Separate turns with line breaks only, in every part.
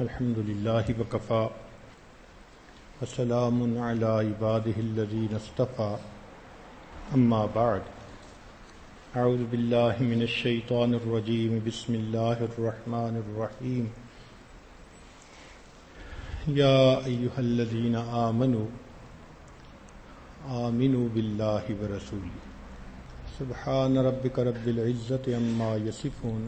الحمد لله وكفى وسلام على عباده الذين اصطفى أما بعد أعوذ بالله من الشيطان الرجيم بسم الله الرحمن الرحيم يا أيها الذين آمنوا بالله ورسوله سبحان ربك رب العزة عما يصفون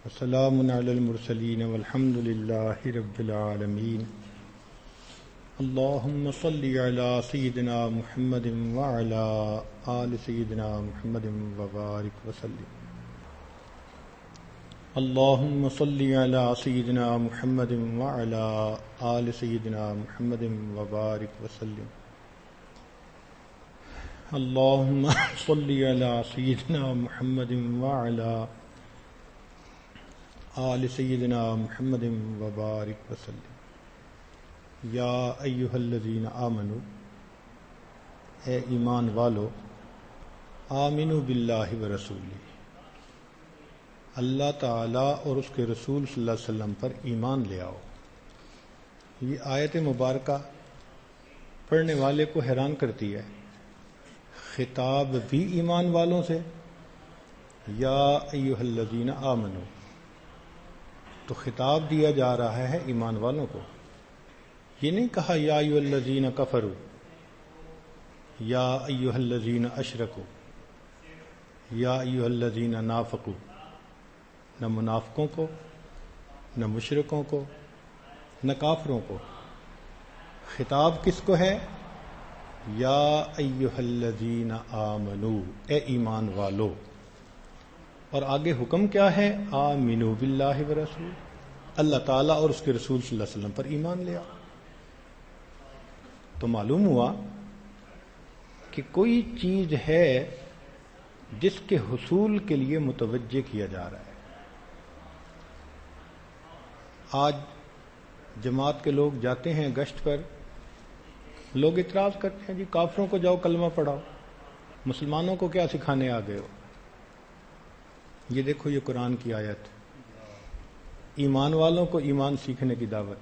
وسلام على المرسلين والحمد لله رب العالمين اللهم صل على سيدنا محمد وعلى آل سيدنا محمد وبارك وسلم اللهم صل على سيدنا محمد وعلى آل سيدنا محمد وبارك وسلم اللهم صل على سيدنا محمد وعلى آل سیدنا محمد وبارک وسلم یا ایہا الذین آمنوا اے ایمان والو آمنوا باللہ ورسولہ اللہ تعالیٰ اور اس کے رسول صلی اللہ علیہ وسلم پر ایمان لے آؤ۔ یہ آیت مبارکہ پڑھنے والے کو حیران کرتی ہے، خطاب بھی ایمان والوں سے، یا ایہا الذین آمنوا، تو خطاب دیا جا رہا ہے ایمان والوں کو۔ یہ نہیں کہا یا ایھا الذین کفروا، یا ایھا الذین اشرکوا، یا ایھا الذین نافقوا، نہ منافقوں کو، نہ مشرکوں کو، نہ کافروں کو۔ خطاب کس کو ہے؟ یا ایھا الذین آمنوا، اے ایمان والو۔ اور آگے حکم کیا ہے؟ آمنوا باللہ ورسول، اللہ تعالیٰ اور اس کے رسول صلی اللہ علیہ وسلم پر ایمان لے آؤ۔ تو معلوم ہوا کہ کوئی چیز ہے جس کے حصول کے لیے متوجہ کیا جا رہا ہے۔ آج جماعت کے لوگ جاتے ہیں گشت پر، لوگ اعتراض کرتے ہیں جی کافروں کو جاؤ کلمہ پڑھاؤ، مسلمانوں کو کیا سکھانے آ گئے ہو؟ یہ دیکھو یہ قرآن کی آیت، ایمان والوں کو ایمان سیکھنے کی دعوت۔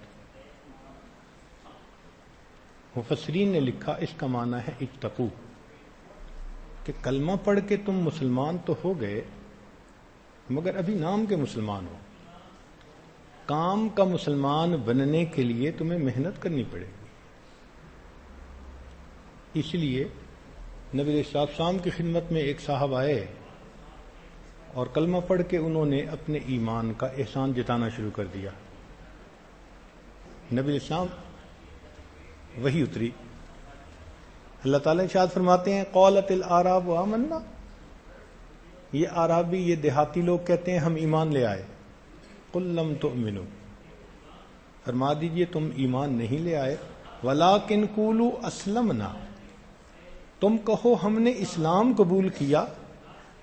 مفسرین نے لکھا اس کا معنی ہے اتقو، کہ کلمہ پڑھ کے تم مسلمان تو ہو گئے مگر ابھی نام کے مسلمان ہو، کام کا مسلمان بننے کے لیے تمہیں محنت کرنی پڑے گی۔ اس لیے نبی علیہ السلام کی خدمت میں ایک صاحب آئے اور کلمہ پڑھ کے انہوں نے اپنے ایمان کا احسان جتانا شروع کر دیا۔ نبی علیہ السلام وحی اتری، اللہ تعالیٰ ارشاد فرماتے ہیں قالت الاعراب آمنا، یہ اعرابی، یہ دیہاتی لوگ کہتے ہیں ہم ایمان لے آئے۔ قل لم تؤمنوا، فرما دیجئے تم ایمان نہیں لے آئے، ولکن قولوا اسلمنا، تم کہو ہم نے اسلام قبول کیا،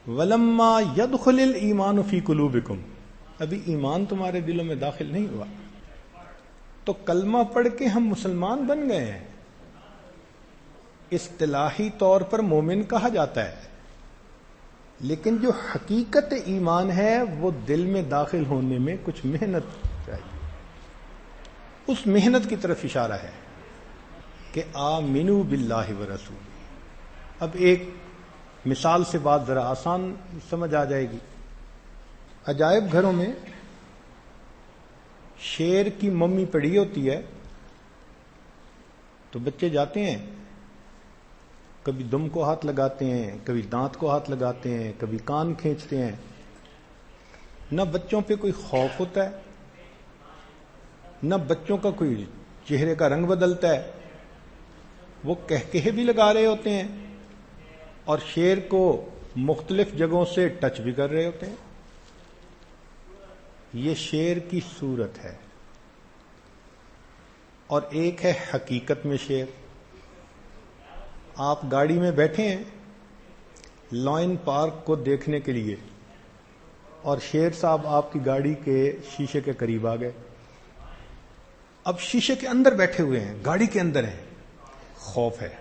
ولما يدخل الایمان فی قلوبکم، ابھی ایمان تمہارے دلوں میں داخل نہیں ہوا۔ تو کلمہ پڑھ کے ہم مسلمان بن گئے ہیں، اصطلاحی طور پر مومن کہا جاتا ہے، لیکن جو حقیقت ایمان ہے وہ دل میں داخل ہونے میں کچھ محنت چاہیے۔ اس محنت کی طرف اشارہ ہے کہ آمنوا باللہ ورسولہ۔ اب ایک مثال سے بات ذرا آسان سمجھ آ جائے گی۔ عجائب گھروں میں شیر کی ممی پڑی ہوتی ہے تو بچے جاتے ہیں، کبھی دم کو ہاتھ لگاتے ہیں، کبھی دانت کو ہاتھ لگاتے ہیں، کبھی کان کھینچتے ہیں۔ نہ بچوں پہ کوئی خوف ہوتا ہے، نہ بچوں کا کوئی چہرے کا رنگ بدلتا ہے، وہ کہکہے بھی لگا رہے ہوتے ہیں اور شیر کو مختلف جگہوں سے ٹچ بھی کر رہے ہوتے ہیں۔ یہ شیر کی صورت ہے، اور ایک ہے حقیقت میں شیر۔ آپ گاڑی میں بیٹھے ہیں لائن پارک کو دیکھنے کے لیے، اور شیر صاحب آپ کی گاڑی کے شیشے کے قریب آ گئے۔ اب شیشے کے اندر بیٹھے ہوئے ہیں، گاڑی کے اندر ہیں، خوف ہے،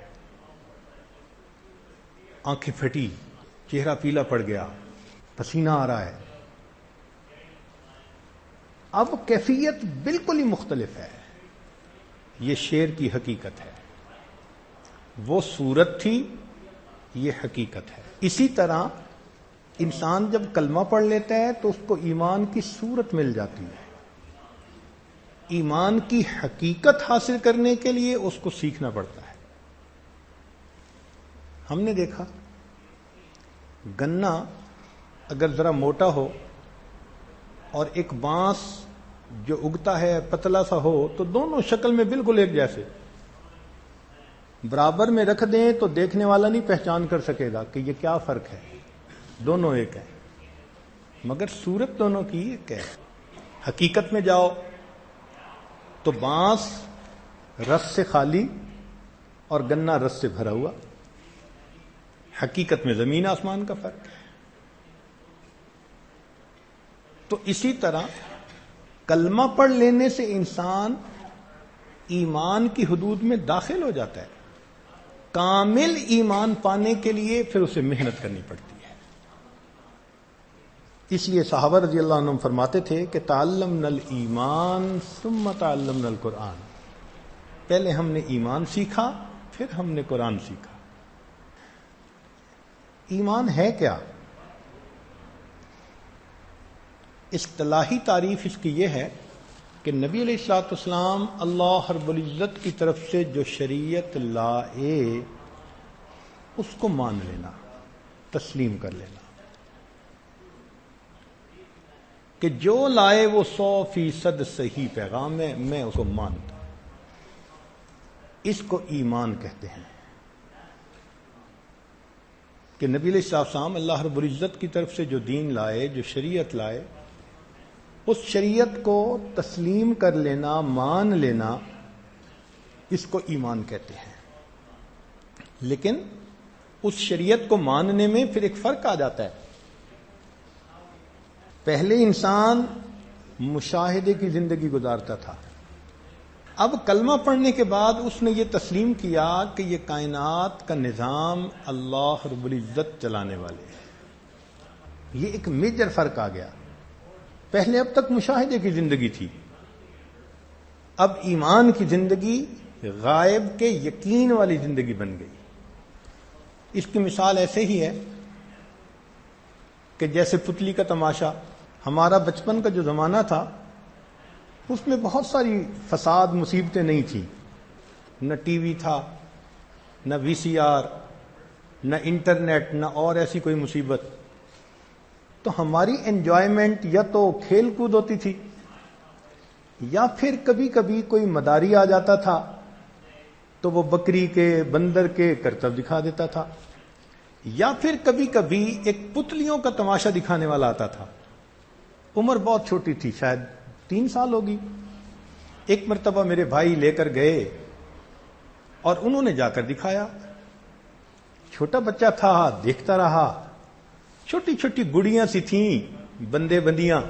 آنکھیں پھٹی، چہرہ پیلا پڑ گیا، پسینہ آ رہا ہے۔ اب کیفیت بالکل ہی مختلف ہے. یہ شعر کی حقیقت ہے، وہ صورت تھی، یہ حقیقت ہے. اسی طرح انسان جب کلمہ پڑھ لیتا ہے تو اس کو ایمان کی صورت مل جاتی ہے. ایمان کی حقیقت حاصل کرنے کے لیے اس کو سیکھنا پڑتا ہے. ہم نے دیکھا گنا اگر ذرا موٹا ہو اور ایک بانس جو اگتا ہے پتلا سا ہو تو دونوں شکل میں بالکل ایک جیسے، برابر میں رکھ دیں تو دیکھنے والا نہیں پہچان کر سکے گا کہ یہ کیا فرق ہے، دونوں ایک ہیں، مگر صورت دونوں کی ایک ہے. حقیقت میں جاؤ تو بانس رس سے خالی اور گنا رس سے بھرا ہوا. حقیقت میں زمین آسمان کا فرق ہے. تو اسی طرح کلمہ پڑھ لینے سے انسان ایمان کی حدود میں داخل ہو جاتا ہے. کامل ایمان پانے کے لیے پھر اسے محنت کرنی پڑتی ہے. اس لیے صحابہ رضی اللہ عنہم فرماتے تھے کہ تعلمنا الایمان ثم تعلمنا القرآن. پہلے ہم نے ایمان سیکھا پھر ہم نے قرآن سیکھا. ایمان ہے کیا؟ اصطلاحی تعریف اس کی یہ ہے کہ نبی علیہ الصلوۃ والسلام اللہ رب العزت کی طرف سے جو شریعت لائے اس کو مان لینا، تسلیم کر لینا، کہ جو لائے وہ 100% صحیح پیغام ہے، میں اس کو مانتا ہوں. اس کو ایمان کہتے ہیں کہ نبی علیہ الصلوۃ والسلام اللہ رب العزت کی طرف سے جو دین لائے، جو شریعت لائے، اس شریعت کو تسلیم کر لینا، مان لینا، اس کو ایمان کہتے ہیں. لیکن اس شریعت کو ماننے میں پھر ایک فرق آ جاتا ہے. پہلے انسان مشاہدے کی زندگی گزارتا تھا، اب کلمہ پڑھنے کے بعد اس نے یہ تسلیم کیا کہ یہ کائنات کا نظام اللہ رب العزت چلانے والے ہیں. یہ ایک میجر فرق آ گیا. پہلے اب تک مشاہدے کی زندگی تھی، اب ایمان کی زندگی غائب کے یقین والی زندگی بن گئی. اس کی مثال ایسے ہی ہے کہ جیسے پتلی کا تماشا. ہمارا بچپن کا جو زمانہ تھا اس میں بہت ساری فساد مصیبتیں نہیں تھیں. نہ ٹی وی تھا، نہ وی سی آر، نہ انٹرنیٹ، نہ اور ایسی کوئی مصیبت. تو ہماری انجوائمنٹ یا تو کھیل کود ہوتی تھی، یا پھر کبھی کبھی کوئی مداری آ جاتا تھا تو وہ بکری کے، بندر کے کرتب دکھا دیتا تھا، یا پھر کبھی کبھی ایک پتلیوں کا تماشا دکھانے والا آتا تھا. عمر بہت چھوٹی تھی، شاید 3 سال ہوگی. ایک مرتبہ میرے بھائی لے کر گئے اور انہوں نے جا کر دکھایا. چھوٹا بچہ تھا، دیکھتا رہا. چھوٹی چھوٹی گڑیاں سی تھیں، بندے بندیاں،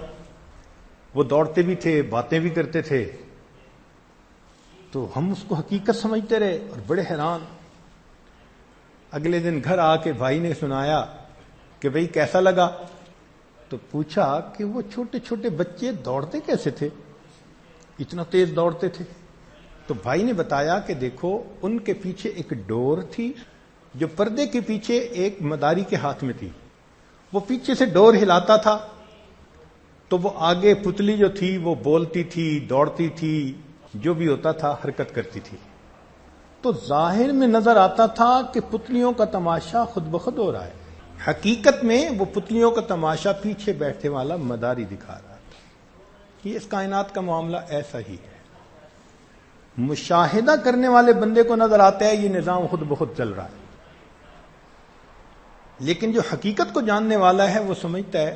وہ دوڑتے بھی تھے، باتیں بھی کرتے تھے. تو ہم اس کو حقیقت سمجھتے رہے اور بڑے حیران. اگلے دن گھر آ کے بھائی نے سنایا کہ بھئی کیسا لگا؟ تو پوچھا کہ وہ چھوٹے چھوٹے بچے دوڑتے کیسے تھے، اتنا تیز دوڑتے تھے؟ تو بھائی نے بتایا کہ دیکھو ان کے پیچھے ایک ڈور تھی جو پردے کے پیچھے ایک مداری کے ہاتھ میں تھی. وہ پیچھے سے ڈور ہلاتا تھا تو وہ آگے پتلی جو تھی وہ بولتی تھی، دوڑتی تھی، جو بھی ہوتا تھا حرکت کرتی تھی. تو ظاہر میں نظر آتا تھا کہ پتلیوں کا تماشا خود بخود ہو رہا ہے، حقیقت میں وہ پتلیوں کا تماشا پیچھے بیٹھے والا مداری دکھا رہا تھا. یہ اس کائنات کا معاملہ ایسا ہی ہے. مشاہدہ کرنے والے بندے کو نظر آتا ہے یہ نظام خود بخود چل رہا ہے، لیکن جو حقیقت کو جاننے والا ہے وہ سمجھتا ہے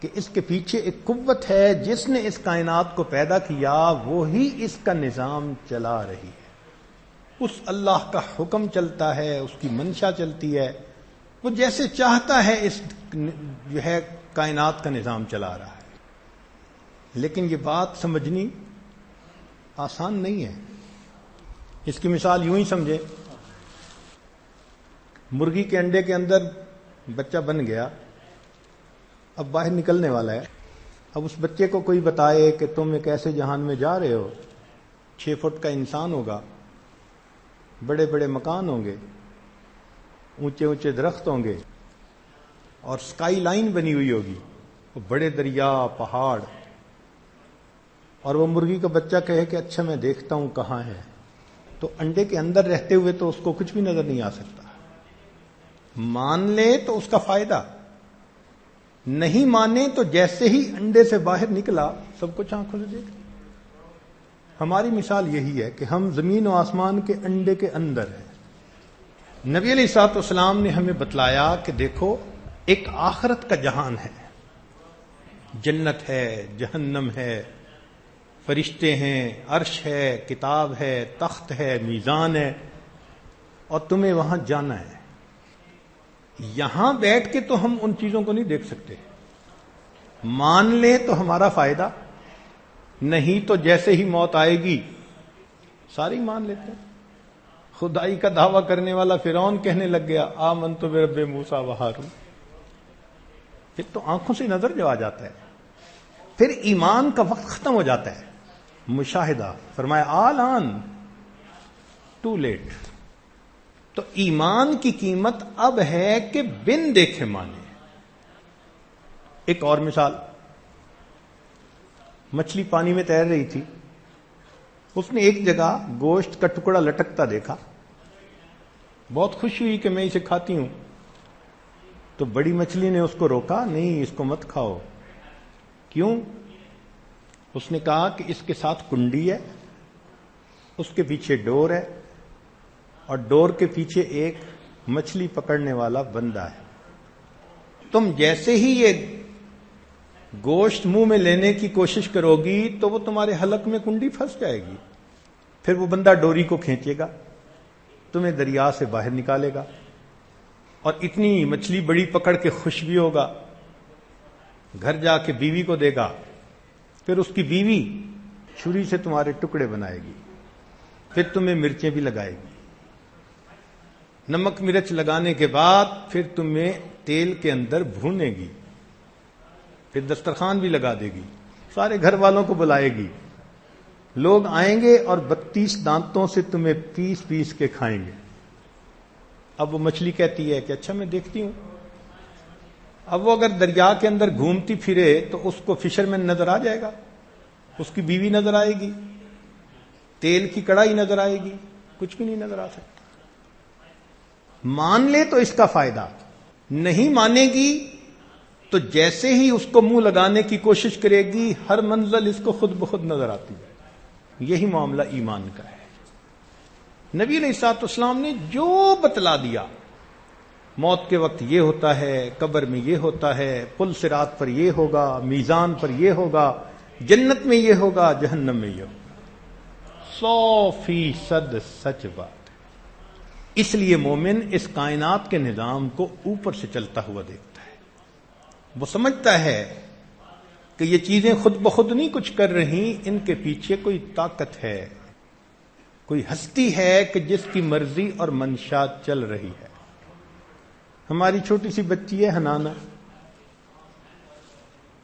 کہ اس کے پیچھے ایک قوت ہے جس نے اس کائنات کو پیدا کیا، وہی اس کا نظام چلا رہی ہے. اس اللہ کا حکم چلتا ہے، اس کی منشا چلتی ہے، وہ جیسے چاہتا ہے اس جو ہے کائنات کا نظام چلا رہا ہے. لیکن یہ بات سمجھنی آسان نہیں ہے. اس کی مثال یوں ہی سمجھے، مرغی کے انڈے کے اندر بچہ بن گیا، اب باہر نکلنے والا ہے. اب اس بچے کو کوئی بتائے کہ تم ایک ایسے جہان میں جا رہے ہو، 6 فٹ کا انسان ہوگا، بڑے بڑے مکان ہوں گے، اونچے اونچے درخت ہوں گے، اور سکائی لائن بنی ہوئی ہوگی، وہ بڑے دریا، پہاڑ، اور وہ مرغی کا بچہ کہے کہ اچھا میں دیکھتا ہوں کہاں ہے، تو انڈے کے اندر رہتے ہوئے تو اس کو کچھ بھی نظر نہیں آ سکتا۔ مان لے تو اس کا فائدہ، نہیں مانے تو جیسے ہی انڈے سے باہر نکلا سب کچھ آنکھوں سے دیکھ۔ ہماری مثال یہی ہے کہ ہم زمین و آسمان کے انڈے کے اندر ہیں۔ نبی علیہ الصلوۃ والسلام نے ہمیں بتلایا کہ دیکھو ایک آخرت کا جہان ہے، جنت ہے، جہنم ہے، فرشتے ہیں، عرش ہے، کتاب ہے، تخت ہے، میزان ہے، اور تمہیں وہاں جانا ہے۔ یہاں بیٹھ کے تو ہم ان چیزوں کو نہیں دیکھ سکتے۔ مان لیں تو ہمارا فائدہ، نہیں تو جیسے ہی موت آئے گی ساری مان لیتے ہیں۔ خدائی کا دعویٰ کرنے والا فرعون کہنے لگ گیا آمنت برب موسیٰ و ہارون، پھر تو آنکھوں سے نظر جو آ جاتا ہے، پھر ایمان کا وقت ختم ہو جاتا ہے۔ مشاہدہ فرمایا آل آن ٹو لیٹ۔ تو ایمان کی قیمت اب ہے کہ بن دیکھے مانے۔ ایک اور مثال، مچھلی پانی میں تیر رہی تھی، اس نے ایک جگہ گوشت کا ٹکڑا لٹکتا دیکھا، بہت خوشی ہوئی کہ میں اسے کھاتی ہوں، تو بڑی مچھلی نے اس کو روکا، نہیں اس کو مت کھاؤ۔ کیوں؟ اس نے کہا کہ اس کے ساتھ کنڈی ہے، اس کے پیچھے ڈور ہے، اور ڈور کے پیچھے ایک مچھلی پکڑنے والا بندہ ہے۔ تم جیسے ہی یہ گوشت منہ میں لینے کی کوشش کرو گی تو وہ تمہارے حلق میں کنڈی پھنس جائے گی، پھر وہ بندہ ڈوری کو کھینچے گا، تمہیں دریا سے باہر نکالے گا، اور اتنی مچھلی بڑی پکڑ کے خوش بھی ہوگا، گھر جا کے بیوی کو دے گا، پھر اس کی بیوی چھری سے تمہارے ٹکڑے بنائے گی، پھر تمہیں مرچیں بھی لگائے گی، نمک مرچ لگانے کے بعد پھر تمہیں تیل کے اندر بھونے گی، پھر دسترخوان بھی لگا دے گی، سارے گھر والوں کو بلائے گی، لوگ آئیں گے اور 32 دانتوں سے تمہیں پیس پیس کے کھائیں گے۔ اب وہ مچھلی کہتی ہے کہ اچھا میں دیکھتی ہوں۔ اب وہ اگر دریا کے اندر گھومتی پھرے تو اس کو فشرمین نظر آ جائے گا، اس کی بیوی نظر آئے گی، تیل کی کڑائی نظر آئے گی، کچھ بھی نہیں نظر آ سکتا۔ مان لے تو اس کا فائدہ، نہیں مانے گی تو جیسے ہی اس کو منہ لگانے کی کوشش کرے گی ہر منزل اس کو خود بخود نظر آتی ہے۔ یہی معاملہ ایمان کا ہے۔ نبی علیہ الصلوۃ والسلام نے جو بتلا دیا، موت کے وقت یہ ہوتا ہے، قبر میں یہ ہوتا ہے، پل صراط پر یہ ہوگا، میزان پر یہ ہوگا، جنت میں یہ ہوگا، جہنم میں یہ ہوگا، 100% سچ بات۔ اس لیے مومن اس کائنات کے نظام کو اوپر سے چلتا ہوا دیکھتا ہے، وہ سمجھتا ہے کہ یہ چیزیں خود بخود نہیں کچھ کر رہی، ان کے پیچھے کوئی طاقت ہے، کوئی ہستی ہے کہ جس کی مرضی اور منشاء چل رہی ہے۔ ہماری چھوٹی سی بچی ہے حنانہ،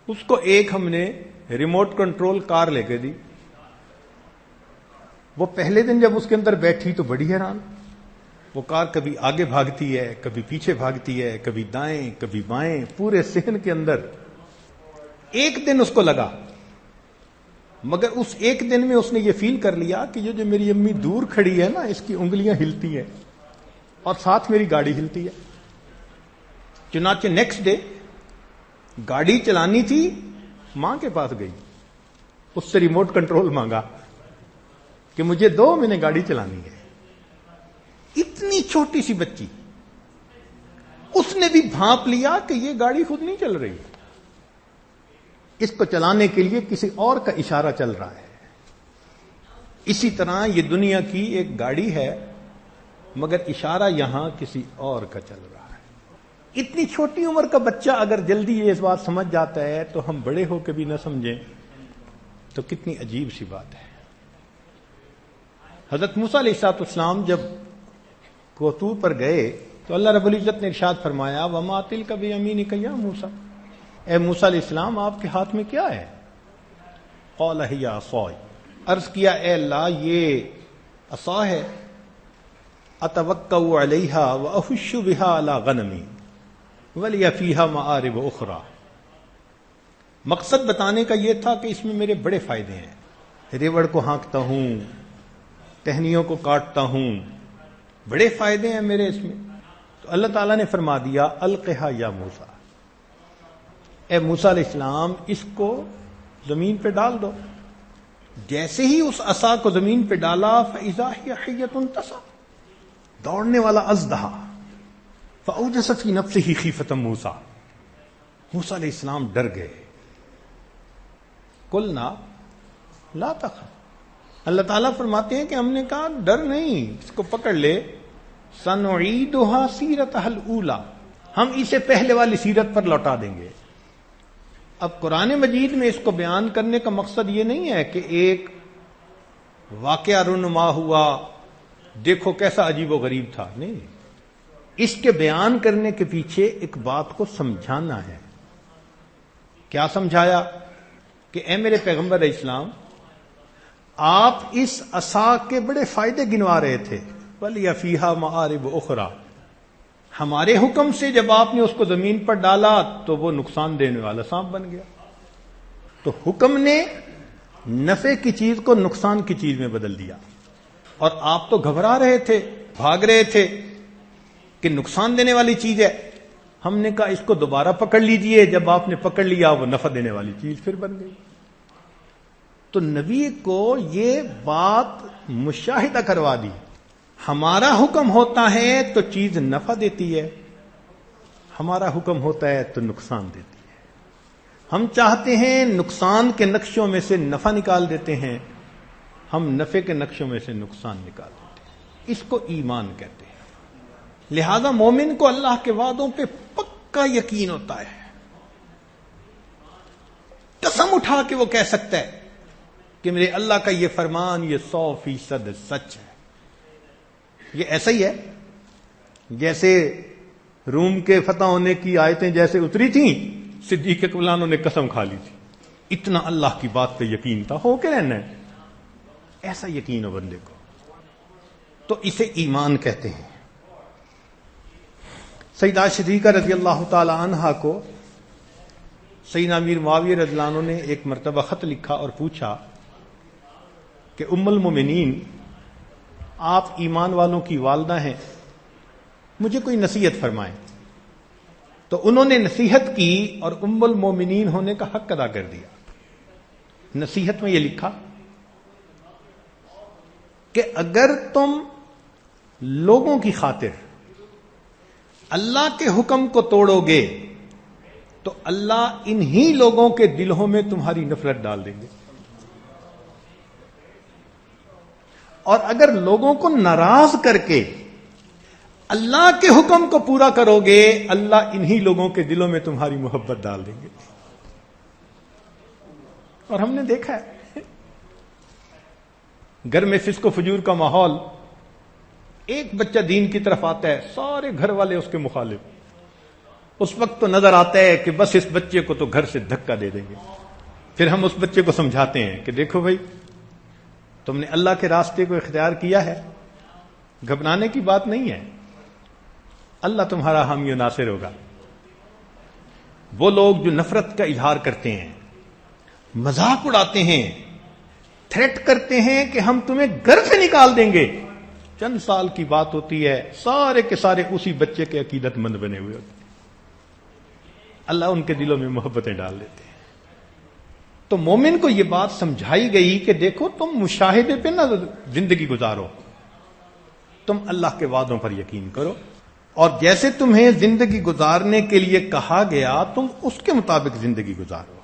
اس کو ایک ہم نے ریموٹ کنٹرول کار لے کے دی، وہ پہلے دن جب اس کے اندر بیٹھی تو بڑی حیران، وہ کار کبھی آگے بھاگتی ہے، کبھی پیچھے بھاگتی ہے، کبھی دائیں کبھی بائیں، پورے صحن کے اندر۔ ایک دن اس کو لگا، مگر اس ایک دن میں اس نے یہ فیل کر لیا کہ یہ جو میری امی دور کھڑی ہے نا، اس کی انگلیاں ہلتی ہیں اور ساتھ میری گاڑی ہلتی ہے۔ چنانچہ نیکسٹ ڈے گاڑی چلانی تھی، ماں کے پاس گئی، اس سے ریموٹ کنٹرول مانگا کہ مجھے دو، میں نے گاڑی چلانی ہے۔ اتنی چھوٹی سی بچی، اس نے بھی بھانپ لیا کہ یہ گاڑی خود نہیں چل رہی، اس کو چلانے کے لیے کسی اور کا اشارہ چل رہا ہے۔ اسی طرح یہ دنیا کی ایک گاڑی ہے، مگر اشارہ یہاں کسی اور کا چل رہا ہے۔ اتنی چھوٹی عمر کا بچہ اگر جلدی یہ اس بات سمجھ جاتا ہے تو ہم بڑے ہو کے بھی نہ سمجھیں تو کتنی عجیب سی بات ہے۔ حضرت موسیٰ علیہ السلام جب کوہ طور پر گئے تو اللہ رب العزت نے ارشاد فرمایا وَمَا تِلْكَ بِيَمِينِكَ يَا موسیٰ، اے موسیٰ علیہ السلام آپ کے ہاتھ میں کیا ہے؟ قال ہی عصائی، عرض کیا اے اللہ یہ عصا ہے، اتوکأ علیہا واہش بہا علی غنمی ولی فیہا مآرب اخری۔ مقصد بتانے کا یہ تھا کہ اس میں میرے بڑے فائدے ہیں، ریوڑ کو ہانکتا ہوں، ٹہنیوں کو کاٹتا ہوں، بڑے فائدے ہیں میرے اس میں۔ تو اللہ تعالیٰ نے فرما دیا القھا یا موسیٰ، اے موسیٰ علیہ السلام اس کو زمین پہ ڈال دو۔ جیسے ہی اس عصا کو زمین پہ ڈالا فإذا ہی حیۃ تسعیٰ، دوڑنے والا اژدہا، فأوجس فی نفسہ خیفۃ موسیٰ، موسیٰ علیہ السلام ڈر گئے۔ قلنا لا تخف، اللہ تعالیٰ فرماتے ہیں کہ ہم نے کہا ڈر نہیں، اس کو پکڑ لے، سنعیدھا سیرتھا الاولی، ہم اسے پہلے والی سیرت پر لوٹا دیں گے۔ اب قرآن مجید میں اس کو بیان کرنے کا مقصد یہ نہیں ہے کہ ایک واقعہ رونما ہوا، دیکھو کیسا عجیب و غریب تھا، نہیں، اس کے بیان کرنے کے پیچھے ایک بات کو سمجھانا ہے۔ کیا سمجھایا؟ کہ اے میرے پیغمبر علیہ السلام آپ اس عصا کے بڑے فائدے گنوا رہے تھے، وَلِيَ فِيهَا مَآرِبُ أُخْرَى، ہمارے حکم سے جب آپ نے اس کو زمین پر ڈالا تو وہ نقصان دینے والا سانپ بن گیا۔ تو حکم نے نفع کی چیز کو نقصان کی چیز میں بدل دیا، اور آپ تو گھبرا رہے تھے، بھاگ رہے تھے کہ نقصان دینے والی چیز ہے۔ ہم نے کہا اس کو دوبارہ پکڑ لیجئے، جب آپ نے پکڑ لیا وہ نفع دینے والی چیز پھر بن گئی۔ تو نبی کو یہ بات مشاہدہ کروا دی، ہمارا حکم ہوتا ہے تو چیز نفع دیتی ہے، ہمارا حکم ہوتا ہے تو نقصان دیتی ہے۔ ہم چاہتے ہیں نقصان کے نقشوں میں سے نفع نکال دیتے ہیں، ہم نفع کے نقشوں میں سے نقصان نکال دیتے ہیں۔ اس کو ایمان کہتے ہیں۔ لہذا مومن کو اللہ کے وعدوں پہ پکا یقین ہوتا ہے، قسم اٹھا کے وہ کہہ سکتا ہے کہ میرے اللہ کا یہ فرمان یہ 100% سچ ہے۔ یہ ایسا ہی ہے جیسے روم کے فتح ہونے کی آیتیں جیسے اتری تھیں، صدیق اکبر نے قسم کھا لی تھی، اتنا اللہ کی بات پہ یقین تھا، ہو کے رہنا ہے، ایسا یقین ہو بندے کو، تو اسے ایمان کہتے ہیں۔ سیدہ صدیقہ رضی اللہ تعالی عنہا کو سیدنا امیر معاویہ رضی اللہ عنہ نے ایک مرتبہ خط لکھا اور پوچھا کہ ام المومنین آپ ایمان والوں کی والدہ ہیں، مجھے کوئی نصیحت فرمائیں۔ تو انہوں نے نصیحت کی اور ام المومنین ہونے کا حق ادا کر دیا۔ نصیحت میں یہ لکھا کہ اگر تم لوگوں کی خاطر اللہ کے حکم کو توڑو گے تو اللہ انہی لوگوں کے دلوں میں تمہاری نفرت ڈال دیں گے، اور اگر لوگوں کو ناراض کر کے اللہ کے حکم کو پورا کرو گے اللہ انہی لوگوں کے دلوں میں تمہاری محبت ڈال دیں گے۔ اور ہم نے دیکھا ہے گھر میں فسق و فجور کا ماحول، ایک بچہ دین کی طرف آتا ہے سارے گھر والے اس کے مخالف، اس وقت تو نظر آتا ہے کہ بس اس بچے کو تو گھر سے دھکا دے دیں گے۔ پھر ہم اس بچے کو سمجھاتے ہیں کہ دیکھو بھائی تم نے اللہ کے راستے کو اختیار کیا ہے، گھبرانے کی بات نہیں ہے، اللہ تمہارا حامی و ناصر ہوگا۔ وہ لوگ جو نفرت کا اظہار کرتے ہیں، مذاق اڑاتے ہیں، تھریٹ کرتے ہیں کہ ہم تمہیں گھر سے نکال دیں گے، چند سال کی بات ہوتی ہے سارے کے سارے اسی بچے کے عقیدت مند بنے ہوئے ہوتے ہیں، اللہ ان کے دلوں میں محبتیں ڈال دیتے ہیں۔ تو مومن کو یہ بات سمجھائی گئی کہ دیکھو تم مشاہدے پہ نہ زندگی گزارو، تم اللہ کے وعدوں پر یقین کرو، اور جیسے تمہیں زندگی گزارنے کے لیے کہا گیا تم اس کے مطابق زندگی گزارو۔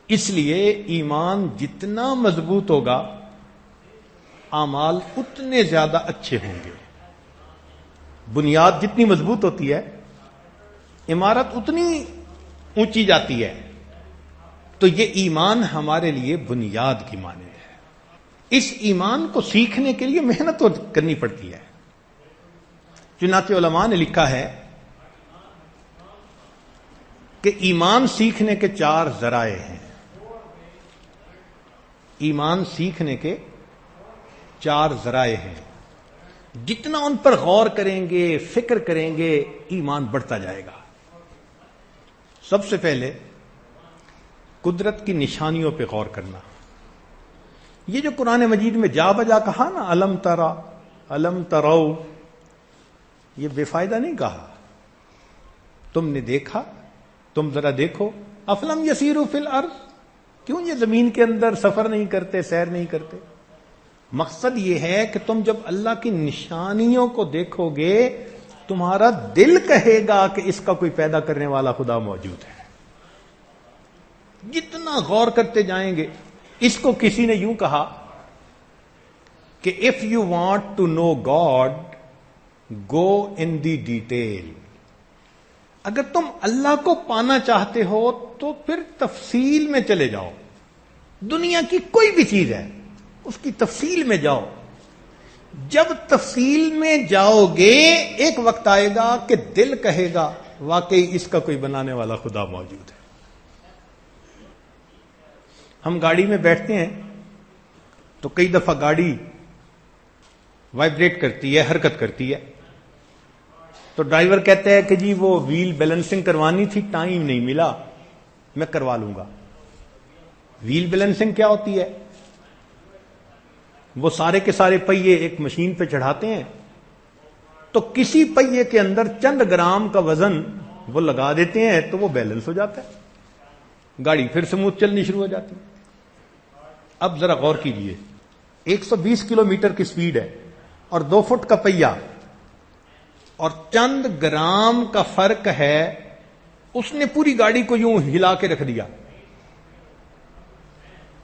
اس لیے ایمان جتنا مضبوط ہوگا اعمال اتنے زیادہ اچھے ہوں گے۔ بنیاد جتنی مضبوط ہوتی ہے عمارت اتنی اونچی جاتی ہے، تو یہ ایمان ہمارے لیے بنیاد کی مانند ہے۔ اس ایمان کو سیکھنے کے لیے محنت تو کرنی پڑتی ہے۔ چنانچہ علماء نے لکھا ہے کہ ایمان سیکھنے کے 4 ذرائع ہیں. ایمان سیکھنے کے 4 ذرائع ہیں. جتنا ان پر غور کریں گے، فکر کریں گے، ایمان بڑھتا جائے گا. سب سے پہلے قدرت کی نشانیوں پہ غور کرنا. یہ جو قرآن مجید میں جا بجا کہا نا، الم ترا، الم ترو، یہ بے فائدہ نہیں کہا. تم نے دیکھا، تم ذرا دیکھو. افلم یسیروا فی الارض، کیوں یہ زمین کے اندر سفر نہیں کرتے، سیر نہیں کرتے؟ مقصد یہ ہے کہ تم جب اللہ کی نشانیوں کو دیکھو گے، تمہارا دل کہے گا کہ اس کا کوئی پیدا کرنے والا خدا موجود ہے. جتنا غور کرتے جائیں گے. اس کو کسی نے یوں کہا کہ if you want to know God, go in the detail. اگر تم اللہ کو پانا چاہتے ہو تو پھر تفصیل میں چلے جاؤ. دنیا کی کوئی بھی چیز ہے، اس کی تفصیل میں جاؤ. جب تفصیل میں جاؤ گے، ایک وقت آئے گا کہ دل کہے گا واقعی اس کا کوئی بنانے والا خدا موجود ہے. ہم گاڑی میں بیٹھتے ہیں تو کئی دفعہ گاڑی وائبریٹ کرتی ہے، حرکت کرتی ہے. تو ڈرائیور کہتا ہے کہ جی وہ ویل بیلنسنگ کروانی تھی، ٹائم نہیں ملا، میں کروا لوں گا. ویل بیلنسنگ کیا ہوتی ہے؟ وہ سارے کے سارے پہیے ایک مشین پہ چڑھاتے ہیں، تو کسی پہیے کے اندر چند گرام کا وزن وہ لگا دیتے ہیں تو وہ بیلنس ہو جاتا ہے، گاڑی پھر سموتھ چلنی شروع ہو جاتی ہے. اب ذرا غور کیجئے، 120 کلومیٹر کی سپیڈ ہے اور 2 فٹ کا پہیہ اور چند گرام کا فرق ہے، اس نے پوری گاڑی کو یوں ہلا کے رکھ دیا.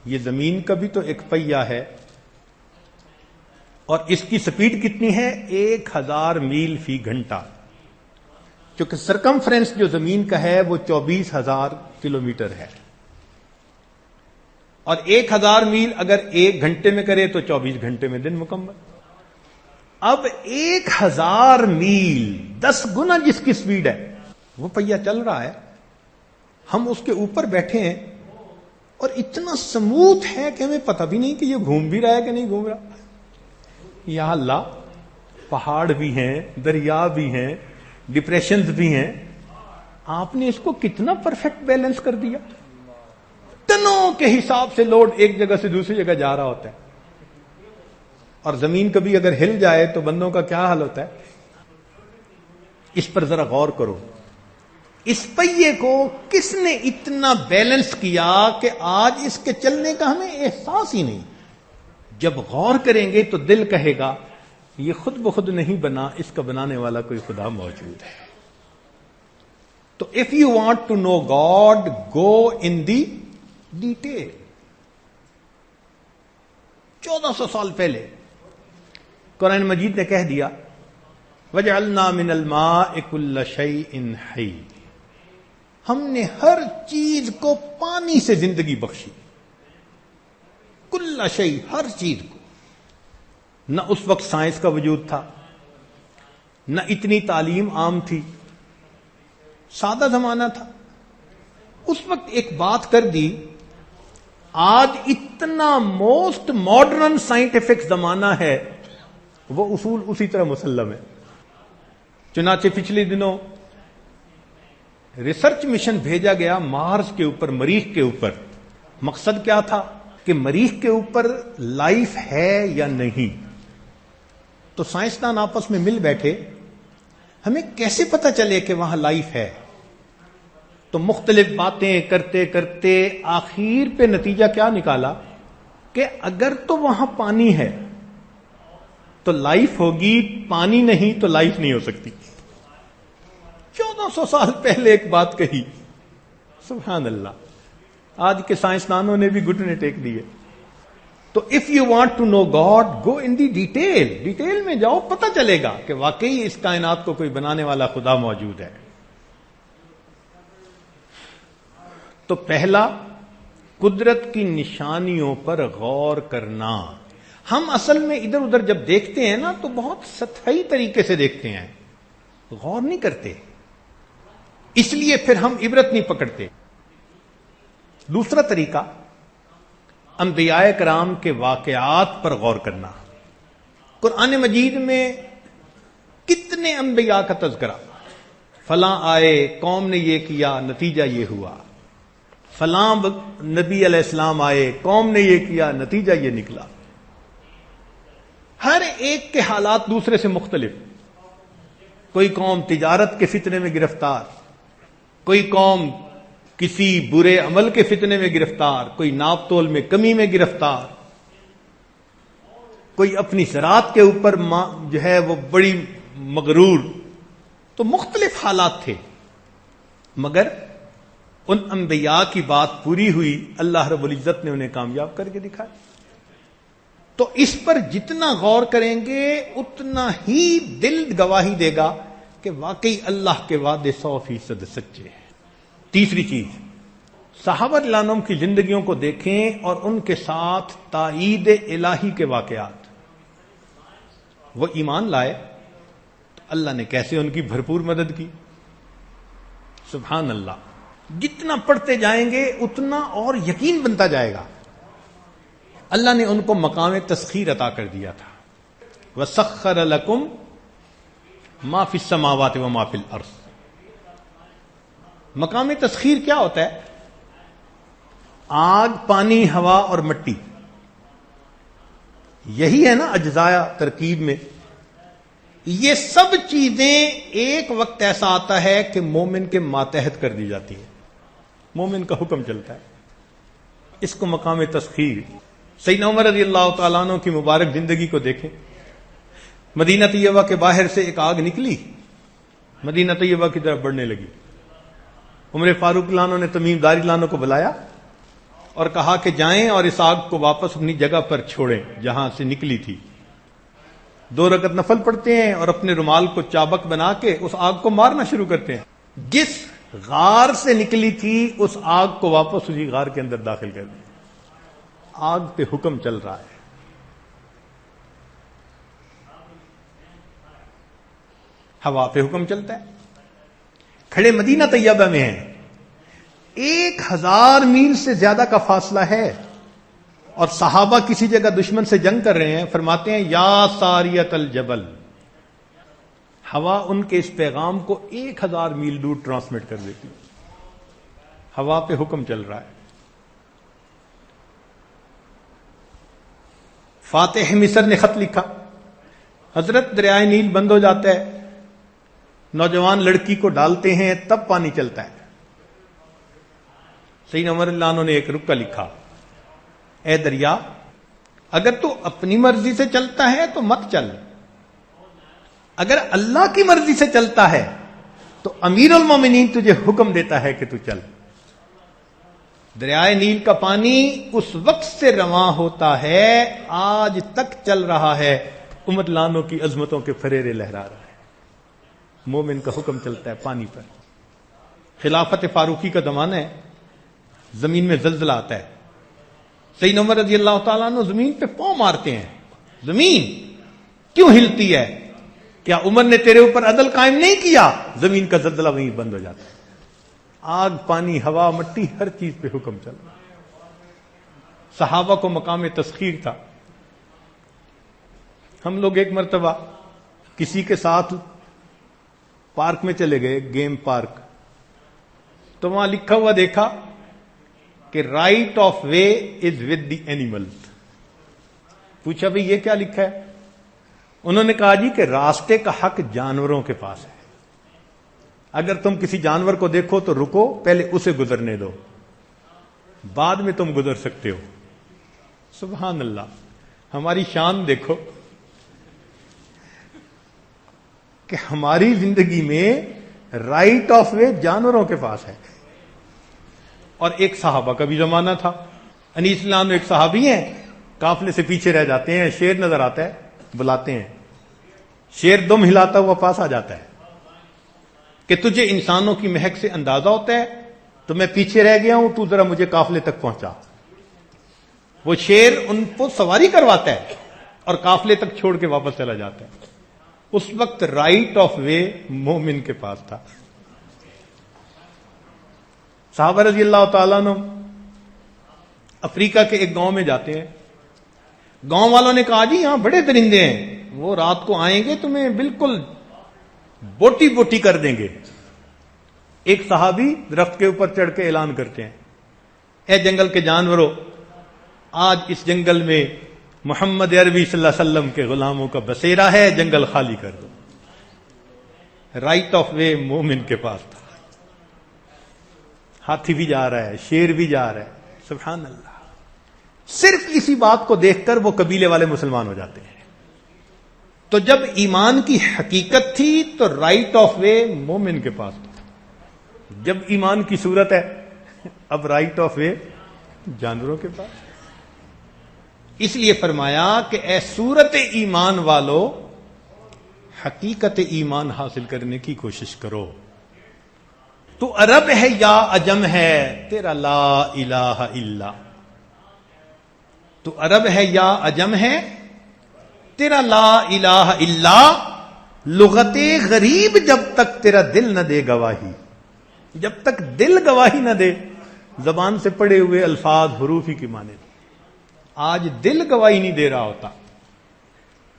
یہ زمین کا بھی تو ایک پہیہ ہے اور اس کی سپیڈ کتنی ہے؟ 1000 میل فی گھنٹہ. کیونکہ سرکمفرنس جو زمین کا ہے وہ 24,000 کلومیٹر ہے، اور 1000 میل اگر 1 گھنٹے میں کرے تو 24 گھنٹے میں دن مکمل. اب 1000 میل 10 گنا جس کی سپیڈ ہے، وہ پہیہ چل رہا ہے، ہم اس کے اوپر بیٹھے ہیں اور اتنا سموتھ ہے کہ ہمیں پتہ بھی نہیں کہ یہ گھوم بھی رہا ہے کہ نہیں گھوم رہا. یا اللہ، پہاڑ بھی ہیں، دریا بھی ہیں، ڈپریشنز بھی ہیں، آپ نے اس کو کتنا پرفیکٹ بیلنس کر دیا. ٹنوں کے حساب سے لوڈ ایک جگہ سے دوسری جگہ جا رہا ہوتا ہے، اور زمین کبھی اگر ہل جائے تو بندوں کا کیا حال ہوتا ہے. اس پر ذرا غور کرو، اس پہیے کو کس نے اتنا بیلنس کیا کہ آج اس کے چلنے کا ہمیں احساس ہی نہیں. جب غور کریں گے تو دل کہے گا یہ خود بخود نہیں بنا، اس کا بنانے والا کوئی خدا موجود ہے. تو if you want to know God, go in the detail. 1400 سال پہلے قرآن مجید نے کہہ دیا وَجَعَلْنَا مِنَ الْمَاءِ كُلَّ شَيْءٍ حَيٍّ، ہم نے ہر چیز کو پانی سے زندگی بخشی. کل شیء، ہر چیز کو. نہ اس وقت سائنس کا وجود تھا، نہ اتنی تعلیم عام تھی، سادہ زمانہ تھا. اس وقت ایک بات کر دی، آج اتنا موسٹ ماڈرن سائنٹیفک زمانہ ہے، وہ اصول اسی طرح مسلم ہے. چنانچہ پچھلے دنوں ریسرچ مشن بھیجا گیا مارس کے اوپر، مریخ کے اوپر. مقصد کیا تھا کہ مریخ کے اوپر لائف ہے یا نہیں. تو سائنسدان آپس میں مل بیٹھے، ہمیں کیسے پتہ چلے کہ وہاں لائف ہے. تو مختلف باتیں کرتے کرتے آخر پہ نتیجہ کیا نکالا کہ اگر تو وہاں پانی ہے تو لائف ہوگی، پانی نہیں تو لائف نہیں ہو سکتی. 1400 سال پہلے ایک بات کہی، سبحان اللہ. آج کے سائنسدانوں نے بھی گھٹنے ٹیک دیے. تو if you want to know God, go in the detail. Detail میں جاؤ، پتہ چلے گا کہ واقعی اس کائنات کو کوئی بنانے والا خدا موجود ہے. تو پہلا، قدرت کی نشانیوں پر غور کرنا. ہم اصل میں ادھر ادھر جب دیکھتے ہیں نا تو بہت سطحی طریقے سے دیکھتے ہیں، غور نہیں کرتے.
اس لیے پھر ہم عبرت نہیں پکڑتے. دوسرا طریقہ انبیاء کرام کے واقعات پر غور کرنا. قرآن مجید میں کتنے انبیاء کا تذکرہ، فلاں آئے، قوم نے یہ کیا، نتیجہ یہ ہوا، فلاں نبی علیہ السلام آئے، قوم نے یہ کیا، نتیجہ یہ نکلا. ہر ایک کے حالات دوسرے سے مختلف. کوئی قوم تجارت کے فتنے میں گرفتار، کوئی قوم کسی برے عمل کے فتنے میں گرفتار، کوئی ناپ تول میں کمی میں گرفتار، کوئی اپنی زراعت کے اوپر جو ہے وہ بڑی مغرور. تو مختلف حالات تھے، مگر ان انبیاء کی بات پوری ہوئی، اللہ رب العزت نے انہیں کامیاب کر کے دکھایا. تو اس پر جتنا غور کریں گے اتنا ہی دل گواہی دے گا کہ واقعی اللہ کے وعدے 100% سچے ہیں. تیسری چیز، صحابہ رضی اللہ عنہم کی زندگیوں کو دیکھیں اور ان کے ساتھ تائید الہی کے واقعات. وہ ایمان لائے تو اللہ نے کیسے ان کی بھرپور مدد کی. سبحان اللہ. جتنا پڑھتے جائیں گے اتنا اور یقین بنتا جائے گا. اللہ نے ان کو مقام تسخیر عطا کر دیا تھا. وَسَخَّرَ لَكُمْ مَا فِي السَّمَاوَاتِ وَمَا فِي الْأَرْضِ. مقام تسخیر کیا ہوتا ہے؟ آگ، پانی، ہوا اور مٹی، یہی ہے نا اجزاء ترکیب میں. یہ سب چیزیں ایک وقت ایسا آتا ہے کہ مومن کے ماتحت کر دی جاتی ہیں، مومن کا حکم چلتا ہے. اس کو مقام تسخیر. سیدنا عمر رضی اللہ تعالیٰ عنہ کی مبارک زندگی کو دیکھیں. مدینہ طیبہ کے باہر سے ایک آگ نکلی، مدینہ طیبہ کی طرف بڑھنے لگی. عمر فاروق اللہ عنہ نے تمیم داری اللہ عنہ کو بلایا اور کہا کہ جائیں اور اس آگ کو واپس اپنی جگہ پر چھوڑیں جہاں سے نکلی تھی. 2 رکعت نفل پڑھتے ہیں اور اپنے رومال کو چابک بنا کے اس آگ کو مارنا شروع کرتے ہیں. جس غار سے نکلی تھی اس آگ کو واپس اسی غار کے اندر داخل کر دیں. آگ پہ حکم چل رہا ہے. ہوا پہ حکم چلتا ہے. کھڑے مدینہ طیبہ میں ہیں، 1000 میل سے زیادہ کا فاصلہ ہے اور صحابہ کسی جگہ دشمن سے جنگ کر رہے ہیں. فرماتے ہیں یا ساریت الجبل. ہوا ان کے اس پیغام کو 1000 میل دور ٹرانسمٹ کر دیتی. ہوا پہ حکم چل رہا ہے. فاتح مصر نے خط لکھا، حضرت دریائے نیل بند ہو جاتا ہے، نوجوان لڑکی کو ڈالتے ہیں تب پانی چلتا ہے. سیدنا عمر اللہ عنہ نے ایک رکا لکھا، اے دریا اگر تو اپنی مرضی سے چلتا ہے تو مت چل، اگر اللہ کی مرضی سے چلتا ہے تو امیر المومنین تجھے حکم دیتا ہے کہ تو چل. دریائے نیل کا پانی اس وقت سے رواں ہوتا ہے، آج تک چل رہا ہے. عمر اللہ عنہ کی عظمتوں کے فریرے لہرا رہا ہے. مومن کا حکم چلتا ہے پانی پر. خلافت فاروقی کا زمانہ ہے، زمین میں زلزلہ آتا ہے. سیدنا عمر رضی اللہ تعالیٰ عنہ زمین پہ پاؤں مارتے ہیں. زمین کیوں ہلتی ہے؟ کیا عمر نے تیرے اوپر عدل قائم نہیں کیا؟ زمین کا زلزلہ وہیں بند ہو جاتا ہے. آگ، پانی، ہوا، مٹی، ہر چیز پہ حکم چل رہا. صحابہ کو مقام تسخیر تھا. ہم لوگ ایک مرتبہ کسی کے ساتھ پارک میں چلے گئے، گیم پارک، تو وہاں لکھا ہوا دیکھا کہ right of way is with the animals. پوچھا بھئی یہ کیا لکھا ہے؟ انہوں نے کہا جی کہ راستے کا حق جانوروں کے پاس ہے. اگر تم کسی جانور کو دیکھو تو رکو، پہلے اسے گزرنے دو، بعد میں تم گزر سکتے ہو. سبحان اللہ. ہماری شان دیکھو کہ ہماری زندگی میں رائٹ آف وے جانوروں کے پاس ہے. اور ایک صحابہ کا بھی زمانہ تھا. انیس اللہ عنہ ایک صحابی ہیں، قافلے سے پیچھے رہ جاتے ہیں، شیر نظر آتا ہے، بلاتے ہیں. شیر دم ہلاتا ہوا پاس آ جاتا ہے کہ تجھے انسانوں کی مہک سے اندازہ ہوتا ہے تو میں پیچھے رہ گیا ہوں، تو ذرا مجھے قافلے تک پہنچا. وہ شیر ان کو سواری کرواتا ہے اور قافلے تک چھوڑ کے واپس چلا جاتا ہے. اس وقت رائٹ آف وے مومن کے پاس تھا. صحابہ رضی اللہ تعالیٰ عنہ افریقہ کے ایک گاؤں میں جاتے ہیں. گاؤں والوں نے کہا جی یہاں بڑے درندے ہیں, وہ رات کو آئیں گے تمہیں بالکل بوٹی بوٹی کر دیں گے. ایک صحابی درخت کے اوپر چڑھ کے اعلان کرتے ہیں, اے جنگل کے جانوروں, آج اس جنگل میں محمد عربی صلی اللہ علیہ وسلم کے غلاموں کا بسیرا ہے, جنگل خالی کر دو. رائٹ آف وے مومن کے پاس تھا. ہاتھی بھی جا رہا ہے, شیر بھی جا رہا ہے, سبحان اللہ. صرف اسی بات کو دیکھ کر وہ قبیلے والے مسلمان ہو جاتے ہیں. تو جب ایمان کی حقیقت تھی تو رائٹ آف وے مومن کے پاس تھا. جب ایمان کی صورت ہے اب رائٹ آف وے جانوروں کے پاس. اس لیے فرمایا کہ اے صورت ایمان والو, حقیقت ایمان حاصل کرنے کی کوشش کرو. تو عرب ہے یا عجم ہے, تیرا لا الہ الا. تو عرب ہے یا عجم ہے, تیرا لا الہ الا. لغت غریب جب تک تیرا دل نہ دے گواہی, جب تک دل گواہی نہ دے, زبان سے پڑے ہوئے الفاظ حروف ہی کی مانے. آج دل گواہی نہیں دے رہا ہوتا.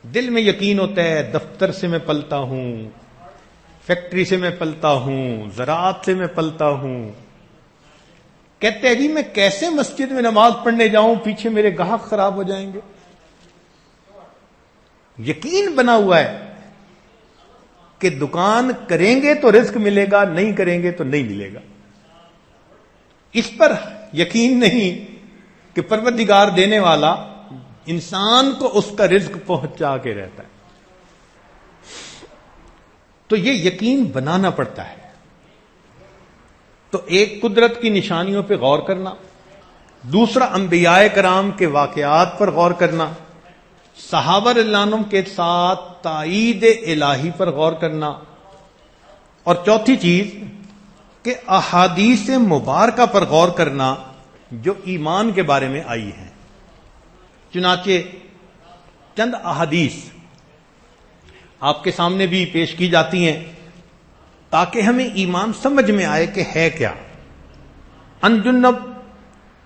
دل میں یقین ہوتا ہے دفتر سے میں پلتا ہوں, فیکٹری سے میں پلتا ہوں, زراعت سے میں پلتا ہوں. کہتے ہیں جی میں کیسے مسجد میں نماز پڑھنے جاؤں, پیچھے میرے گاہک خراب ہو جائیں گے. یقین بنا ہوا ہے کہ دکان کریں گے تو رزق ملے گا, نہیں کریں گے تو نہیں ملے گا. اس پر یقین نہیں کہ پروردگار دینے والا انسان کو اس کا رزق پہنچا کے رہتا ہے. تو یہ یقین بنانا پڑتا ہے. تو ایک قدرت کی نشانیوں پہ غور کرنا, دوسرا انبیاء کرام کے واقعات پر غور کرنا, صحابہ رضی اللہ عنہم کے ساتھ تائید الہی پر غور کرنا, اور چوتھی چیز کہ احادیث مبارکہ پر غور کرنا جو ایمان کے بارے میں آئی ہیں. چنانچہ چند احادیث آپ کے سامنے بھی پیش کی جاتی ہیں تاکہ ہمیں ایمان سمجھ میں آئے کہ ہے کیا. ان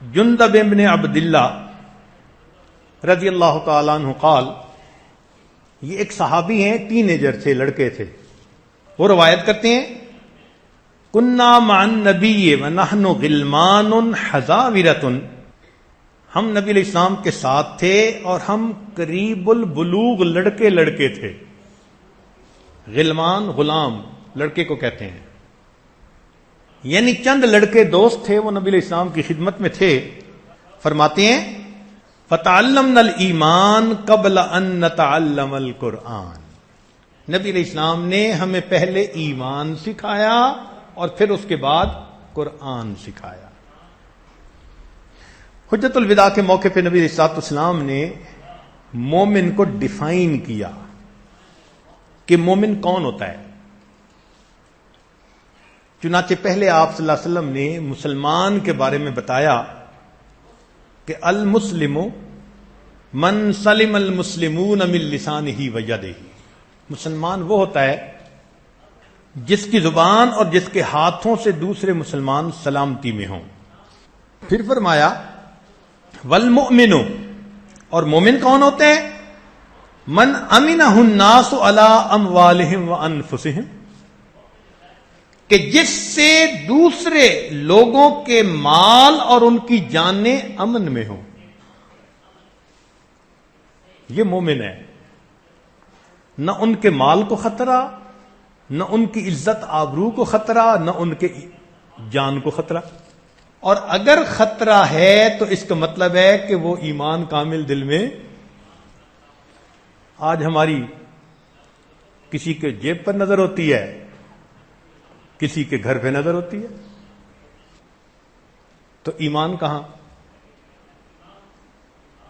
جندب ابن عبداللہ رضی اللہ تعالیٰ عنہ قال, یہ ایک صحابی ہیں, ٹینیجر تھے, لڑکے تھے. وہ روایت کرتے ہیں کنا مع النبی ونحن غلمان حذاورۃ, ہم نبی علیہ السلام کے ساتھ تھے اور ہم قریب البلوغ لڑکے تھے. غلمان غلام لڑکے کو کہتے ہیں, یعنی چند لڑکے دوست تھے, وہ نبی علیہ السلام کی خدمت میں تھے. فرماتے ہیں فتعلمنا الایمان قبل ان نتعلم القرآن, نبی علیہ السلام نے ہمیں پہلے ایمان سکھایا اور پھر اس کے بعد قرآن سکھایا. حجت الوداع کے موقع پہ نبی علیہ السلام نے مومن کو ڈیفائن کیا کہ مومن کون ہوتا ہے. چنانچہ پہلے آپ صلی اللہ علیہ وسلم نے مسلمان کے بارے میں بتایا کہ المسلم من سلم المسلمون من لسانہ ویدہ, مسلمان وہ ہوتا ہے جس کی زبان اور جس کے ہاتھوں سے دوسرے مسلمان سلامتی میں ہوں. پھر فرمایا والمؤمن, اور مومن کون ہوتے ہیں, من امنہ الناس علی اموالہم وانفسہم, کہ جس سے دوسرے لوگوں کے مال اور ان کی جانیں امن میں ہوں. یہ مومن ہے. نہ ان کے مال کو خطرہ, نہ ان کی عزت آبرو کو خطرہ, نہ ان کے جان کو خطرہ. اور اگر خطرہ ہے تو اس کا مطلب ہے کہ وہ ایمان کامل دل میں. آج ہماری کسی کے جیب پر نظر ہوتی ہے, کسی کے گھر پہ نظر ہوتی ہے, تو ایمان کہاں؟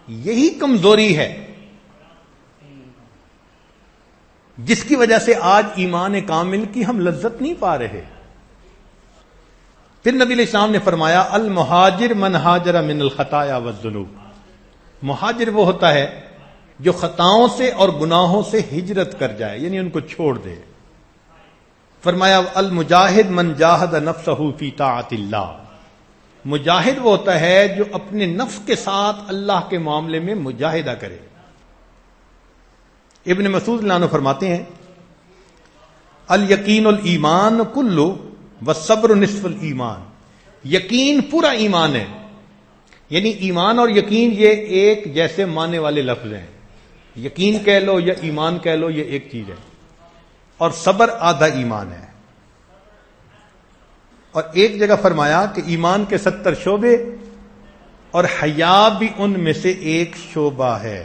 یہی کمزوری ہے جس کی وجہ سے آج ایمان کامل کی ہم لذت نہیں پا رہے. پھر نبی علیہ السلام نے فرمایا المہاجر من ہاجر من الخطایا والذنوب, مہاجر وہ ہوتا ہے جو خطاؤں سے اور گناہوں سے ہجرت کر جائے, یعنی ان کو چھوڑ دے. فرمایا المجاہد من جاہد نفسہ فی طاعت اللہ, مجاہد وہ ہوتا ہے جو اپنے نفس کے ساتھ اللہ کے معاملے میں مجاہدہ کرے. ابن مسعود رضی اللہ عنہ فرماتے ہیں الیقین الایمان کلو والصبر نصف الایمان. یقین پورا ایمان ہے، یعنی ایمان اور یقین یہ ایک جیسے معنی والے لفظ ہیں. یقین کہہ لو یا ایمان کہہ لو، یہ ایک چیز ہے. اور صبر آدھا ایمان ہے. اور ایک جگہ فرمایا کہ ایمان کے 70 شعبے اور حیا بھی ان میں سے ایک شعبہ ہے.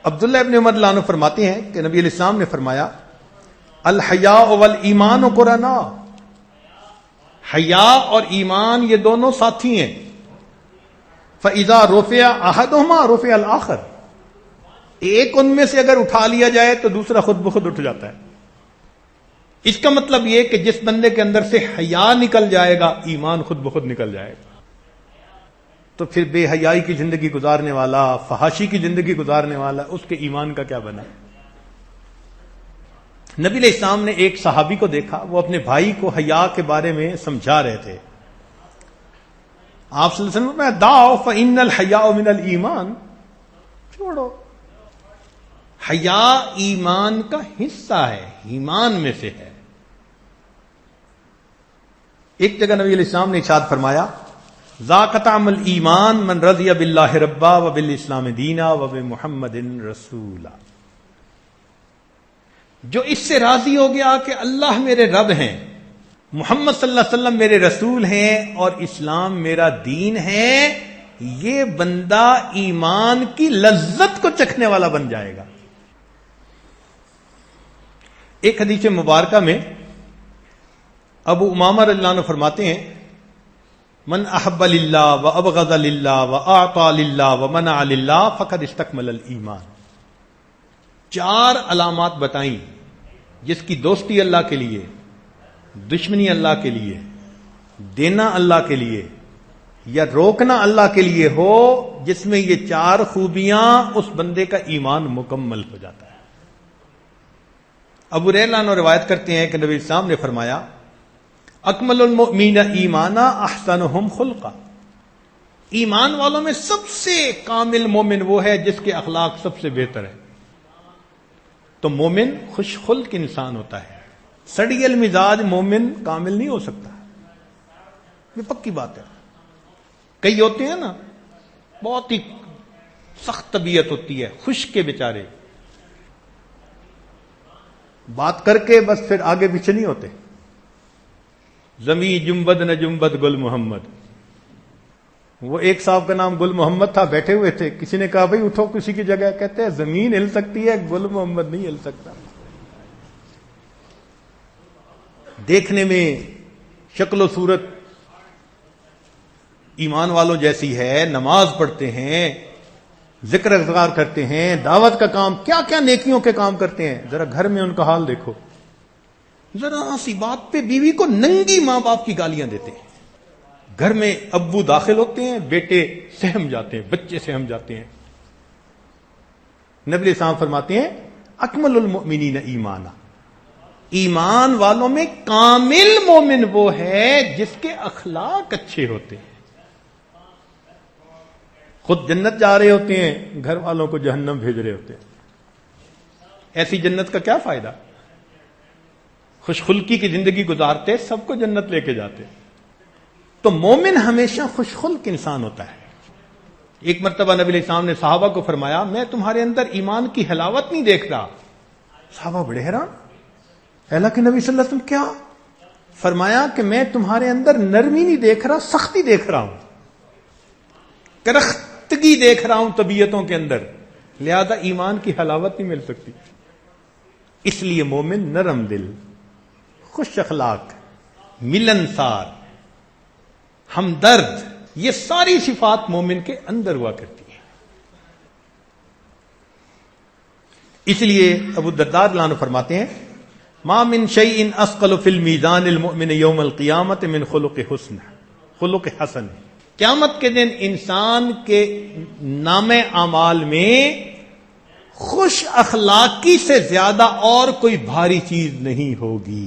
عبداللہ ابن عمر رضی اللہ عنہ فرماتے ہیں کہ نبی علیہ السلام نے فرمایا الحیاء والایمان قرنا. حیا اور ایمان یہ دونوں ساتھی ہیں. فاذا رفع احدهما رفع الاخر. ایک ان میں سے اگر اٹھا لیا جائے تو دوسرا خود بخود اٹھ جاتا ہے. اس کا مطلب یہ کہ جس بندے کے اندر سے حیا نکل جائے گا ایمان خود بخود نکل جائے گا. تو پھر بے حیائی کی زندگی گزارنے والا، فحاشی کی زندگی گزارنے والا، اس کے ایمان کا کیا بنا؟ نبی علیہ السلام نے ایک صحابی کو دیکھا، وہ اپنے بھائی کو حیا کے بارے میں سمجھا رہے تھے. آپ صلی اللہ علیہ وسلم نے دعو فإن الحیاء من الایمان. چھوڑو، حیا ایمان کا حصہ ہے، ایمان میں سے ہے. ایک جگہ نبی علیہ السلام نے ارشاد فرمایا ذاک طعم الایمان من رضی باللہ ربا وبالاسلام دینا وبمحمد رسولا. جو اس سے راضی ہو گیا کہ اللہ میرے رب ہیں، محمد صلی اللہ علیہ وسلم میرے رسول ہیں اور اسلام میرا دین ہے، یہ بندہ ایمان کی لذت کو چکھنے والا بن جائے گا. ایک حدیث مبارکہ میں ابو امامہ رضی اللہ عنہ فرماتے ہیں من احب للہ وابغض للہ واعطى للہ ومنع للہ فقد استکمل الایمان. 4 علامات بتائیں جس کی دوستی اللہ کے لیے، دشمنی اللہ کے لیے، دینا اللہ کے لیے یا روکنا اللہ کے لیے ہو، جس میں یہ 4 خوبیاں اس بندے کا ایمان مکمل ہو جاتا ہے. ابو ہریرہ عنہ روایت کرتے ہیں کہ نبی السلام نے فرمایا اکمل المؤمنین ایمانا احسنہم خلقا. ایمان والوں میں سب سے کامل مومن وہ ہے جس کے اخلاق سب سے بہتر ہے. تو مومن خوش خلق انسان ہوتا ہے. سڑی المزاج مومن کامل نہیں ہو سکتا، یہ پکی بات ہے. کئی ہوتے ہیں نا بہت ہی سخت طبیعت ہوتی ہے، خشک کے بیچارے، بات کر کے بس پھر آگے پیچھے نہیں ہوتے. زمین جنبد نہ جنبد گل محمد. وہ ایک صاحب کا نام گل محمد تھا، بیٹھے ہوئے تھے، کسی نے کہا بھائی اٹھو کسی کی جگہ، کہتے ہیں زمین ہل سکتی ہے گل محمد نہیں ہل سکتا. دیکھنے میں شکل و صورت ایمان والوں جیسی ہے، نماز پڑھتے ہیں، ذکر اذکار کرتے ہیں، دعوت کا کام، کیا کیا نیکیوں کے کام کرتے ہیں. ذرا گھر میں ان کا حال دیکھو، ذرا سی بات پہ بیوی کو ننگی ماں باپ کی گالیاں دیتے ہیں. گھر میں ابو داخل ہوتے ہیں، بیٹے سہم جاتے ہیں، بچے سہم جاتے ہیں. نبی صاحب فرماتے ہیں اکمل المؤمنین ایمانا. ایمان والوں میں کامل مومن وہ ہے جس کے اخلاق اچھے ہوتے ہیں. خود جنت جا رہے ہوتے ہیں، گھر والوں کو جہنم بھیج رہے ہوتے ہیں. ایسی جنت کا کیا فائدہ؟ خوش خلقی کی زندگی گزارتے سب کو جنت لے کے جاتے. تو مومن ہمیشہ خوش خلق انسان ہوتا ہے. ایک مرتبہ نبی علیہ السلام نے صحابہ کو فرمایا میں تمہارے اندر ایمان کی حلاوت نہیں دیکھ رہا. صحابہ بڑے حیران، اللہ کے نبی صلی اللہ علیہ وسلم کیا؟ فرمایا کہ میں تمہارے اندر نرمی نہیں دیکھ رہا، سختی دیکھ رہا ہوں، کرختگی دیکھ رہا ہوں طبیعتوں کے اندر، لہذا ایمان کی حلاوت نہیں مل سکتی. اس لیے مومن نرم دل، خوش اخلاق، ملنسار، ہمدرد، یہ ساری صفات مومن کے اندر ہوا کرتی ہیں. اس لیے ابو الدرداء رضی اللہ عنہ فرماتے ہیں ما من شیء اثقل فی المیزان المؤمن یوم القیامت من خلق حسن. قیامت کے دن انسان کے نام اعمال میں خوش اخلاقی سے زیادہ اور کوئی بھاری چیز نہیں ہوگی.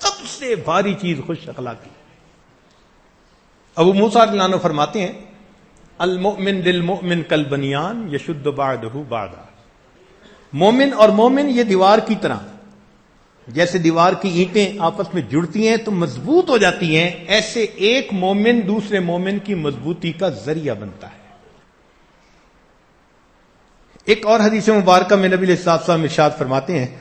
سب سے بھاری چیز خوش اخلاقی. ابو موسیٰ رضی اللہ عنہ فرماتے ہیں المؤمن للمؤمن کالبنیان یشد بعضہ بعضا، مومن اور مومن یہ دیوار کی طرح، جیسے دیوار کی اینٹیں آپس میں جڑتی ہیں تو مضبوط ہو جاتی ہیں، ایسے ایک مومن دوسرے مومن کی مضبوطی کا ذریعہ بنتا ہے۔ ایک اور حدیث مبارکہ میں نبی علیہ الصلوۃ والسلام ارشاد فرماتے ہیں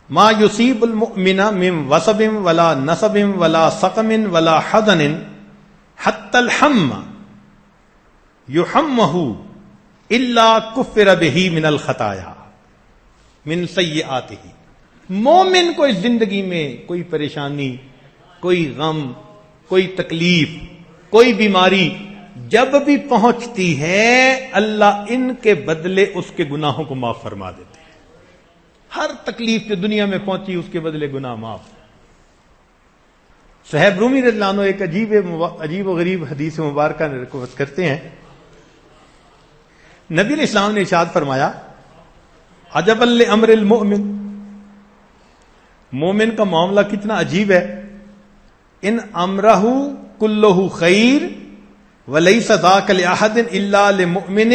ما یصیب المؤمن من وصب ولا نصب ولا سقم ولا حزن حتى الحم يحمه الا كفر به من الخطايا من سیئاته۔ مومن کو اس زندگی میں کوئی پریشانی، کوئی غم، کوئی تکلیف، کوئی بیماری جب بھی پہنچتی ہے اللہ ان کے بدلے اس کے گناہوں کو معاف فرما دیتے ہیں۔ ہر تکلیف جو دنیا میں پہنچی اس کے بدلے گناہ معاف۔ صہیب رومی رضی اللہ عنہ ایک عجیب و غریب حدیث مبارکہ روایت کرتے ہیں، نبی علیہ السلام نے ارشاد فرمایا عجبا لامر المؤمن، مومن کا معاملہ کتنا عجیب ہے، ان امرہ کلہ خیر ولیس ذاک لأحد الا لمؤمن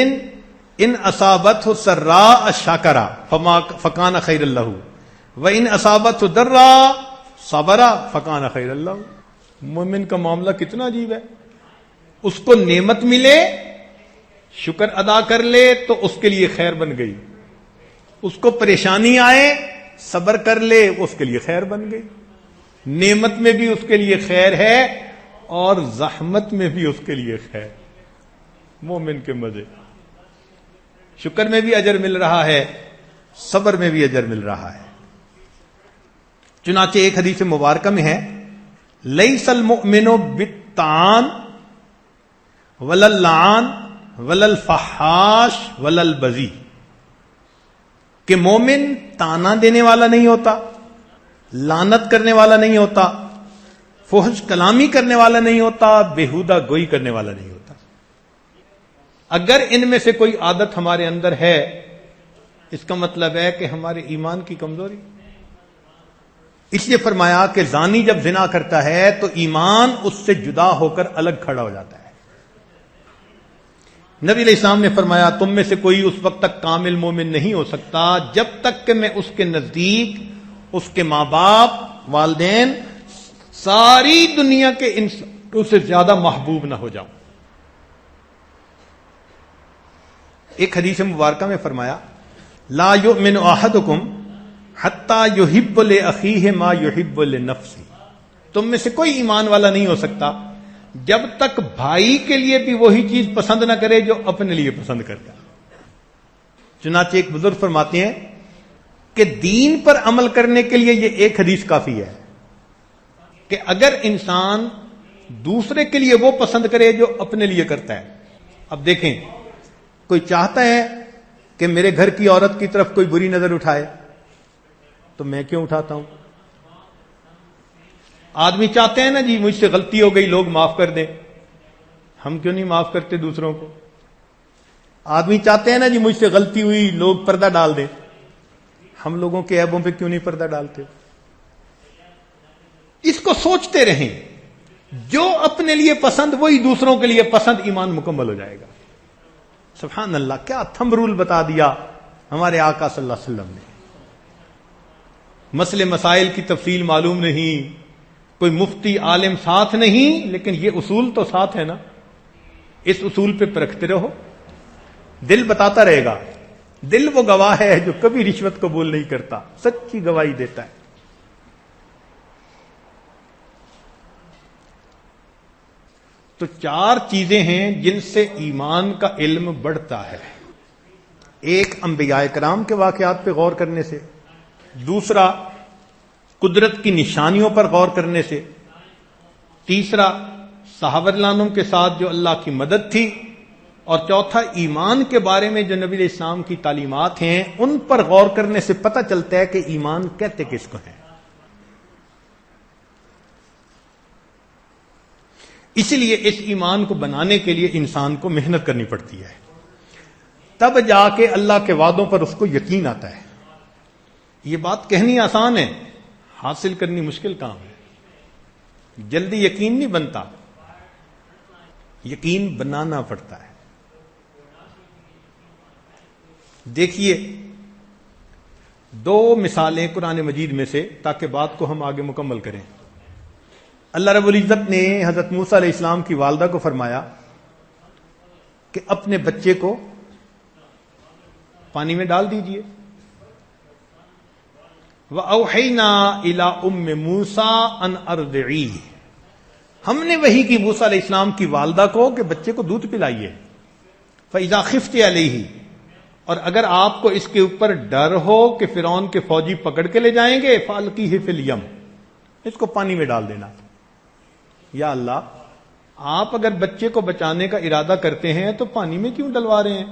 ان اصابته سراء شکر فکان خیر له وان اصابته ضراء صبر فکان خیر له۔ مومن کا معاملہ کتنا عجیب ہے، اس کو نعمت ملے شکر ادا کر لے تو اس کے لیے خیر بن گئی، اس کو پریشانی آئے صبر کر لے اس کے لیے خیر بن گئی، نعمت میں بھی اس کے لیے خیر ہے اور زحمت میں بھی اس کے لیے خیر۔ مومن کے مزے، شکر میں بھی اجر مل رہا ہے، صبر میں بھی اجر مل رہا ہے۔ چنانچہ ایک حدیث مبارکہ میں ہے لیس المؤمن بالطعان ولا اللعان ولا الفحاش ولا البذی، کہ مومن تانا دینے والا نہیں ہوتا، لعنت کرنے والا نہیں ہوتا، فحش کلامی کرنے والا نہیں ہوتا، بےہودہ گوئی کرنے والا نہیں ہوتا۔ اگر ان میں سے کوئی عادت ہمارے اندر ہے اس کا مطلب ہے کہ ہمارے ایمان کی کمزوری۔ اس لیے فرمایا کہ زانی جب زنا کرتا ہے تو ایمان اس سے جدا ہو کر الگ کھڑا ہو جاتا ہے۔ نبی علیہ السلام نے فرمایا تم میں سے کوئی اس وقت تک کامل مومن نہیں ہو سکتا جب تک کہ میں اس کے نزدیک اس کے ماں باپ، والدین، ساری دنیا کے انسانوں سے زیادہ محبوب نہ ہو جاؤں۔ ایک حدیث مبارکہ میں فرمایا لا یؤمن احدکم حتی یحب لاخیہ ما یحب لنفسہ، تم میں سے کوئی ایمان والا نہیں ہو سکتا جب تک بھائی کے لیے بھی وہی چیز پسند نہ کرے جو اپنے لیے پسند کرتا۔ چنانچہ ایک بزرگ فرماتے ہیں کہ دین پر عمل کرنے کے لیے یہ ایک حدیث کافی ہے کہ اگر انسان دوسرے کے لیے وہ پسند کرے جو اپنے لیے کرتا ہے۔ اب دیکھیں، کوئی چاہتا ہے کہ میرے گھر کی عورت کی طرف کوئی بری نظر اٹھائے تو میں کیوں اٹھاتا ہوں؟ آدمی چاہتے ہیں نا جی مجھ سے غلطی ہو گئی لوگ معاف کر دیں، ہم کیوں نہیں معاف کرتے دوسروں کو؟ آدمی چاہتے ہیں نا جی مجھ سے غلطی ہوئی لوگ پردہ ڈال دیں، ہم لوگوں کے عیبوں پہ کیوں نہیں پردہ ڈالتے؟ اس کو سوچتے رہیں، جو اپنے لیے پسند وہی دوسروں کے لیے پسند، ایمان مکمل ہو جائے گا۔ سبحان اللہ، کیا تھم رول بتا دیا ہمارے آقا صلی اللہ علیہ وسلم نے۔ مسئلے مسائل کی تفصیل معلوم نہیں، کوئی مفتی عالم ساتھ نہیں، لیکن یہ اصول تو ساتھ ہے نا، اس اصول پہ پرکھتے رہو، دل بتاتا رہے گا۔ دل وہ گواہ ہے جو کبھی رشوت قبول نہیں کرتا، سچی گواہی دیتا ہے۔ تو چار چیزیں ہیں جن سے ایمان کا علم بڑھتا ہے۔ ایک انبیاء کرام کے واقعات پہ غور کرنے سے، دوسرا قدرت کی نشانیوں پر غور کرنے سے، تیسرا صحابہ رضی اللہ عنہم کے ساتھ جو اللہ کی مدد تھی، اور چوتھا ایمان کے بارے میں جو نبی علیہ السلام کی تعلیمات ہیں ان پر غور کرنے سے پتہ چلتا ہے کہ ایمان کہتے کس کو ہیں۔ اسی لیے اس ایمان کو بنانے کے لیے انسان کو محنت کرنی پڑتی ہے، تب جا کے اللہ کے وعدوں پر اس کو یقین آتا ہے۔ یہ بات کہنی آسان ہے، حاصل کرنی مشکل کام ہے۔ جلدی یقین نہیں بنتا، یقین بنانا پڑتا ہے۔ دیکھیے دو مثالیں قرآن مجید میں سے، تاکہ بات کو ہم آگے مکمل کریں۔ اللہ رب العزت نے حضرت موسیٰ علیہ السلام کی والدہ کو فرمایا کہ اپنے بچے کو پانی میں ڈال دیجئے۔ وَأَوْحَيْنَا إِلَىٰ أُمِّ مُوسَىٰ أَنْ أَرْضِعِيهِ، ہم نے وحی کی موسیٰ علیہ السلام کی والدہ کو کہ بچے کو دودھ پلائیے۔ فَإِذَا خِفْتِ عَلَيْهِ، اور اگر آپ کو اس کے اوپر ڈر ہو کہ فرعون کے فوجی پکڑ کے لے جائیں گے، فَأَلْقِيهِ فِي الْيَمِّ، اس کو پانی میں ڈال دینا۔ یا اللہ، آپ اگر بچے کو بچانے کا ارادہ کرتے ہیں تو پانی میں کیوں ڈلوا رہے ہیں؟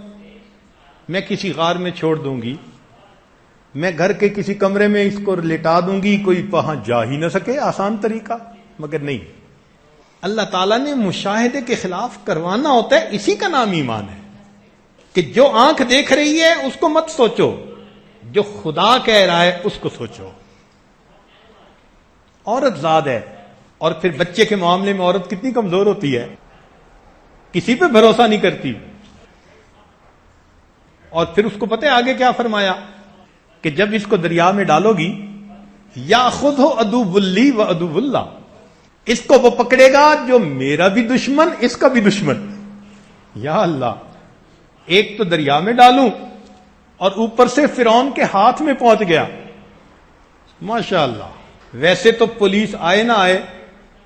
میں کسی غار میں چھوڑ دوں گی، میں گھر کے کسی کمرے میں اس کو لٹا دوں گی، کوئی وہاں جا ہی نہ سکے، آسان طریقہ۔ مگر نہیں، اللہ تعالیٰ نے مشاہدے کے خلاف کروانا ہوتا ہے، اسی کا نام ایمان ہے کہ جو آنکھ دیکھ رہی ہے اس کو مت سوچو، جو خدا کہہ رہا ہے اس کو سوچو۔ عورت ذات ہے، اور پھر بچے کے معاملے میں عورت کتنی کمزور ہوتی ہے، کسی پہ بھروسہ نہیں کرتی۔ اور پھر اس کو پتہ ہے آگے کیا فرمایا کہ جب اس کو دریا میں ڈالو گی، یاخذہ عدو لی و عدو اللہ، اس کو وہ پکڑے گا جو میرا بھی دشمن اس کا بھی دشمن۔ یا اللہ، ایک تو دریا میں ڈالوں اور اوپر سے فرعون کے ہاتھ میں پہنچ گیا۔ ماشاء اللہ، ویسے تو پولیس آئے نہ آئے،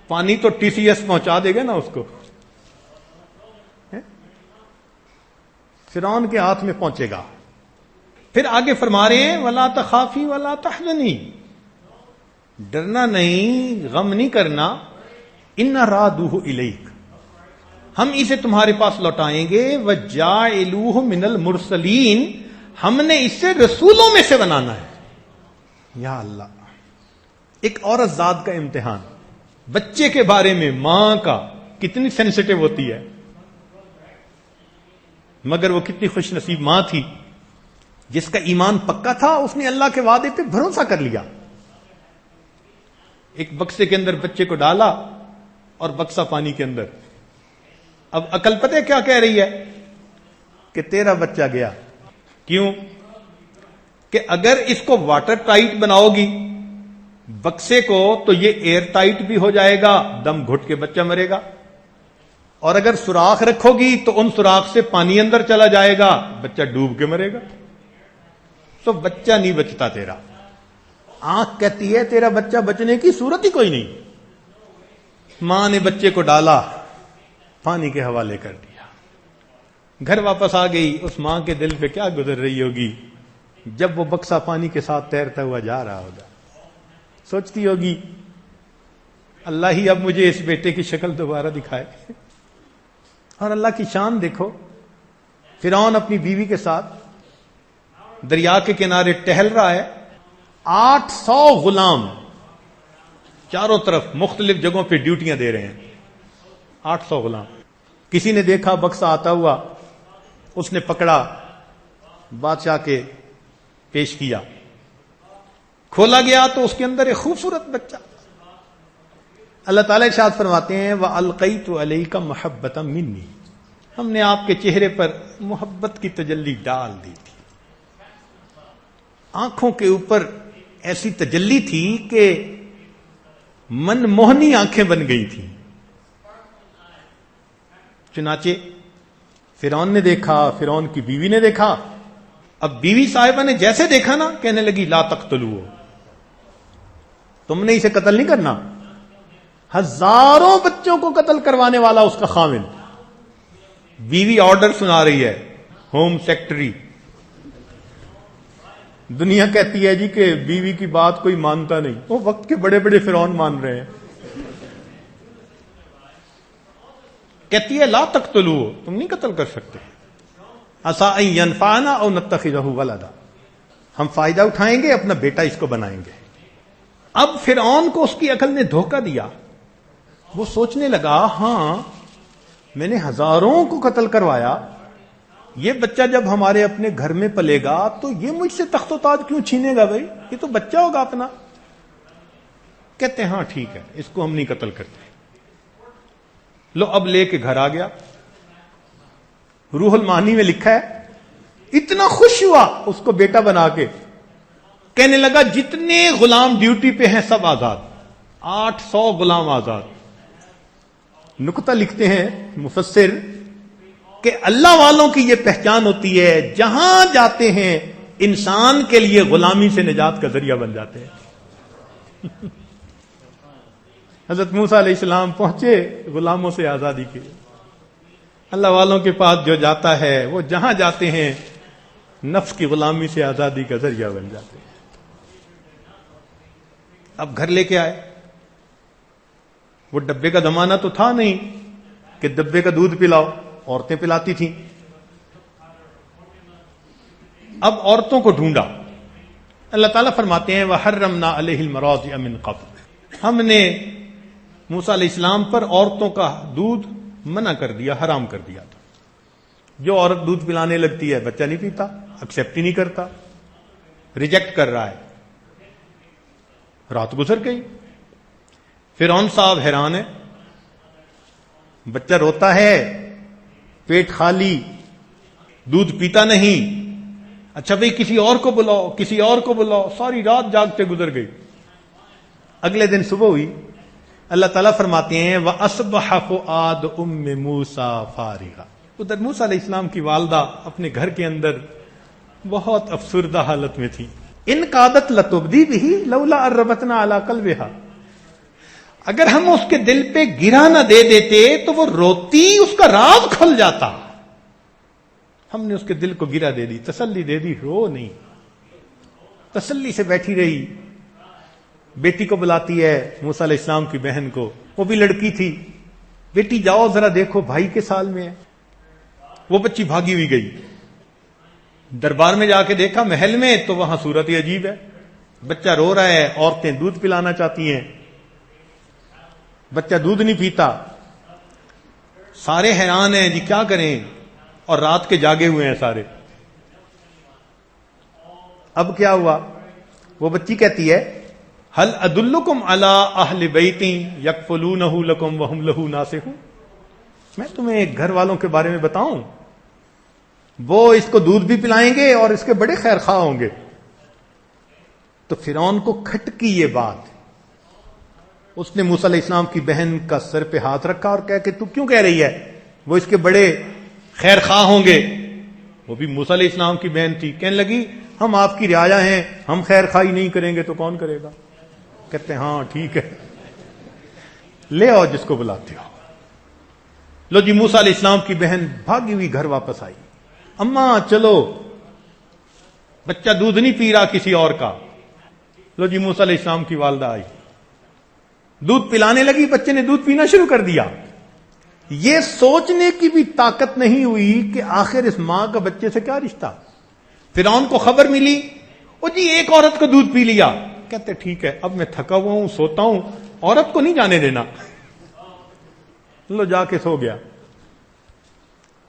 پانی تو ٹی سی ایس پہنچا دے گا نا اس کو، فرعون کے ہاتھ میں پہنچے گا۔ پھر آگے فرما رہے ہیں وَلَا تَخَافِي وَلَا تَحْزَنِي، ڈرنا نہیں، غم نہیں کرنا، إِنَّ رَادُوهُ إِلَيْكَ، ہم اسے تمہارے پاس لوٹائیں گے، وَجَاعِلُوهُ مِنَ الْمُرْسَلِينَ، ہم نے اس سے رسولوں میں سے بنانا ہے۔ یا اللہ، ایک عورت ذات کا امتحان، بچے کے بارے میں ماں کا کتنی سینسٹیو ہوتی ہے، مگر وہ کتنی خوش نصیب ماں تھی جس کا ایمان پکا تھا، اس نے اللہ کے وعدے پہ بھروسہ کر لیا۔ ایک بکسے کے اندر بچے کو ڈالا اور بکسہ پانی کے اندر۔ اب عقل پتہ کیا کہہ رہی ہے کہ تیرا بچہ گیا۔ کیوں؟ کہ اگر اس کو واٹر ٹائٹ بناؤ گی بکسے کو تو یہ ایئر ٹائٹ بھی ہو جائے گا، دم گھٹ کے بچہ مرے گا، اور اگر سوراخ رکھو گی تو ان سوراخ سے پانی اندر چلا جائے گا، بچہ ڈوب کے مرے گا۔ تو بچہ نہیں بچتا تیرا، آنکھ کہتی ہے تیرا بچہ بچنے کی صورت ہی کوئی نہیں۔ ماں نے بچے کو ڈالا، پانی کے حوالے کر دیا، گھر واپس آ گئی۔ اس ماں کے دل پہ کیا گزر رہی ہوگی جب وہ بکسا پانی کے ساتھ تیرتا ہوا جا رہا ہوگا؟ سوچتی ہوگی اللہ ہی اب مجھے اس بیٹے کی شکل دوبارہ دکھائے۔ اور اللہ کی شان دیکھو، فرعون اپنی بیوی کے ساتھ دریا کے کنارے ٹہل رہا ہے، 800 غلام چاروں طرف مختلف جگہوں پہ ڈیوٹیاں دے رہے ہیں، 800 غلام۔ کسی نے دیکھا بکسا آتا ہوا، اس نے پکڑا، بادشاہ کے پیش کیا، کھولا گیا تو اس کے اندر ایک خوبصورت بچہ۔ اللہ تعالیٰ ارشاد فرماتے ہیں وَأَلْقَيْتُ عَلَيْكَ مَحَبَّةً مِّنِّي، ہم نے آپ کے چہرے پر محبت کی تجلی ڈال دی تھی۔ آنکھوں کے اوپر ایسی تجلی تھی کہ من موہنی آنکھیں بن گئی تھیں۔ چنانچہ فرعون نے دیکھا، فرعون کی بیوی نے دیکھا۔ اب بیوی صاحبہ نے جیسے دیکھا نا، کہنے لگی لا تقتلوہ، تم نے اسے قتل نہیں کرنا۔ ہزاروں بچوں کو قتل کروانے والا اس کا خاوند، بیوی آرڈر سنا رہی ہے، ہوم سیکٹری۔ دنیا کہتی ہے جی کہ بیوی کی بات کوئی مانتا نہیں، وہ وقت کے بڑے بڑے فرعون مان رہے ہیں۔ کہتی ہے لا تقتلوہ، تم نہیں قتل کر سکتے، عسیٰ ان ینفعنا او نتخذہ ولدا، ہم فائدہ اٹھائیں گے، اپنا بیٹا اس کو بنائیں گے۔ اب فرعون کو اس کی عقل نے دھوکہ دیا، وہ سوچنے لگا ہاں میں نے ہزاروں کو قتل کروایا، یہ بچہ جب ہمارے اپنے گھر میں پلے گا تو یہ مجھ سے تخت و تاج کیوں چھینے گا؟ بھائی یہ تو بچہ ہوگا اپنا۔ کہتے ہیں ہاں ٹھیک ہے، اس کو ہم نہیں قتل کرتے. لو اب لے کے گھر آ گیا. روح المعانی میں لکھا ہے اتنا خوش ہوا اس کو بیٹا بنا کے، کہنے لگا جتنے غلام ڈیوٹی پہ ہیں سب آزاد، 800 غلام آزاد. نکتہ لکھتے ہیں مفسر کہ اللہ والوں کی یہ پہچان ہوتی ہے، جہاں جاتے ہیں انسان کے لیے غلامی سے نجات کا ذریعہ بن جاتے ہیں. حضرت موسیٰ علیہ السلام پہنچے غلاموں سے آزادی کے. اللہ والوں کے پاس جو جاتا ہے وہ جہاں جاتے ہیں نفس کی غلامی سے آزادی کا ذریعہ بن جاتے ہیں. اب گھر لے کے آئے. وہ ڈبے کا زمانہ تو تھا نہیں کہ ڈبے کا دودھ پلاؤ، عورتیں پلاتی تھیں. اب عورتوں کو ڈھونڈا. اللہ تعالیٰ فرماتے ہیں وَحَرَّمْنَا عَلَيْهِ الْمَرَاضِعَ مِنْ قَبْلِ، ہم نے موسیٰ علیہ السلام پر عورتوں کا دودھ منع کر دیا، حرام کر دیا تھا. جو عورت دودھ پلانے لگتی ہے بچہ نہیں پیتا، ایکسیپٹ ہی نہیں کرتا، ریجیکٹ کر رہا ہے. رات گزر گئی. فرعون صاحب حیران ہے، بچہ روتا ہے، پیٹ خالی، دودھ پیتا نہیں. اچھا بھئی کسی اور کو بلاؤ، کسی اور کو بلاؤ. ساری رات جاگتے گزر گئی. اگلے دن صبح ہوئی. اللہ تعالیٰ فرماتے ہیں وَأَصْبَحَ فُؤَادُ أُمِّ مُوسَىٰ فَارِغًا. ادھر موسیٰ علیہ السلام کی والدہ اپنے گھر کے اندر بہت افسردہ حالت میں تھی. ان قادت لتبدی بہ لولا ان ربطنا علی قلبہا، اگر ہم اس کے دل پہ گرا نہ دے دیتے تو وہ روتی، اس کا راز کھل جاتا. ہم نے اس کے دل کو گرا دے دی، تسلی دے دی، رو نہیں، تسلی سے بیٹھی رہی. بیٹی کو بلاتی ہے موسیٰ علیہ السلام کی بہن کو، وہ بھی لڑکی تھی. بیٹی جاؤ ذرا دیکھو بھائی کے سال میں ہے. وہ بچی بھاگی ہوئی گئی. دربار میں جا کے دیکھا محل میں تو وہاں صورت ہی عجیب ہے. بچہ رو رہا ہے، عورتیں دودھ پلانا چاہتی ہیں، بچہ دودھ نہیں پیتا. سارے حیران ہیں جی کیا کریں، اور رات کے جاگے ہوئے ہیں سارے. اب کیا ہوا؟ وہ بچی کہتی ہے ہل ادلکم علی اہل بیت یکفلونہ لکم وہم لہ ناصحون، میں تمہیں ایک گھر والوں کے بارے میں بتاؤں، وہ اس کو دودھ بھی پلائیں گے اور اس کے بڑے خیر خواہ ہوں گے. تو فرعون کو کھٹکی یہ بات. اس نے موسیٰ علیہ السلام کی بہن کا سر پہ ہاتھ رکھا اور کہا کہ تو کیوں کہہ رہی ہے وہ اس کے بڑے خیر خواہ ہوں گے. وہ بھی موسیٰ علیہ السلام کی بہن تھی. کہنے لگی ہم آپ کی رعایا ہیں، ہم خیر خواہی نہیں کریں گے تو کون کرے گا. کہتے ہیں ہاں ٹھیک ہے، لے آؤ جس کو بلاتے ہو. لو جی موسیٰ علیہ السلام کی بہن بھاگی ہوئی گھر واپس آئی. اماں چلو، بچہ دودھ نہیں پی رہا کسی اور کا. لو جی موسیٰ علیہ السلام کی والدہ آئی، دودھ پلانے لگی، بچے نے دودھ پینا شروع کر دیا. یہ سوچنے کی بھی طاقت نہیں ہوئی کہ آخر اس ماں کا بچے سے کیا رشتہ. فرعون کو خبر ملی، او جی ایک عورت کو دودھ پی لیا. کہتے ٹھیک ہے اب میں تھکا ہوا ہوں، سوتا ہوں، عورت کو نہیں جانے دینا. لو جا کے سو گیا.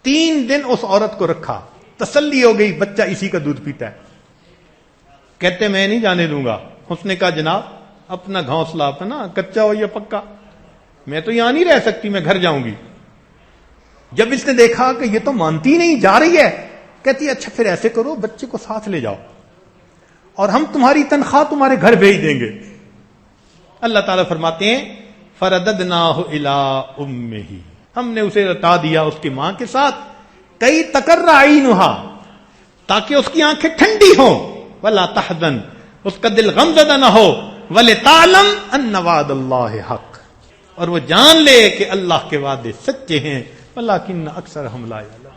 3 دن اس عورت کو رکھا، تسلی ہو گئی بچہ اسی کا دودھ پیتا ہے. کہتے میں نہیں جانے دوں گا. اس نے کہا جناب اپنا گھونسلہ اپنا، کچا ہو یا پکا، میں تو یہاں نہیں رہ سکتی، میں گھر جاؤں گی. جب اس نے دیکھا کہ یہ تو مانتی نہیں، جا رہی ہے، کہتی اچھا پھر ایسے کرو بچے کو ساتھ لے جاؤ اور ہم تمہاری تنخواہ تمہارے گھر بھیج دیں گے. اللہ تعالیٰ فرماتے ہیں فرددناہ الی امہ، ہم نے اسے لٹا دیا اس کی ماں کے ساتھ. کئی تقر عینھا، تاکہ اس کی آنکھیں ٹھنڈی ہوں. ولا تحزن، اس کا دل غم زدہ نہ ہو. ولتعلم ان وعد اللہ حق، اور وہ جان لے کہ اللہ کے وعدے سچے ہیں. ولکن اکثرہم لا یعلمون.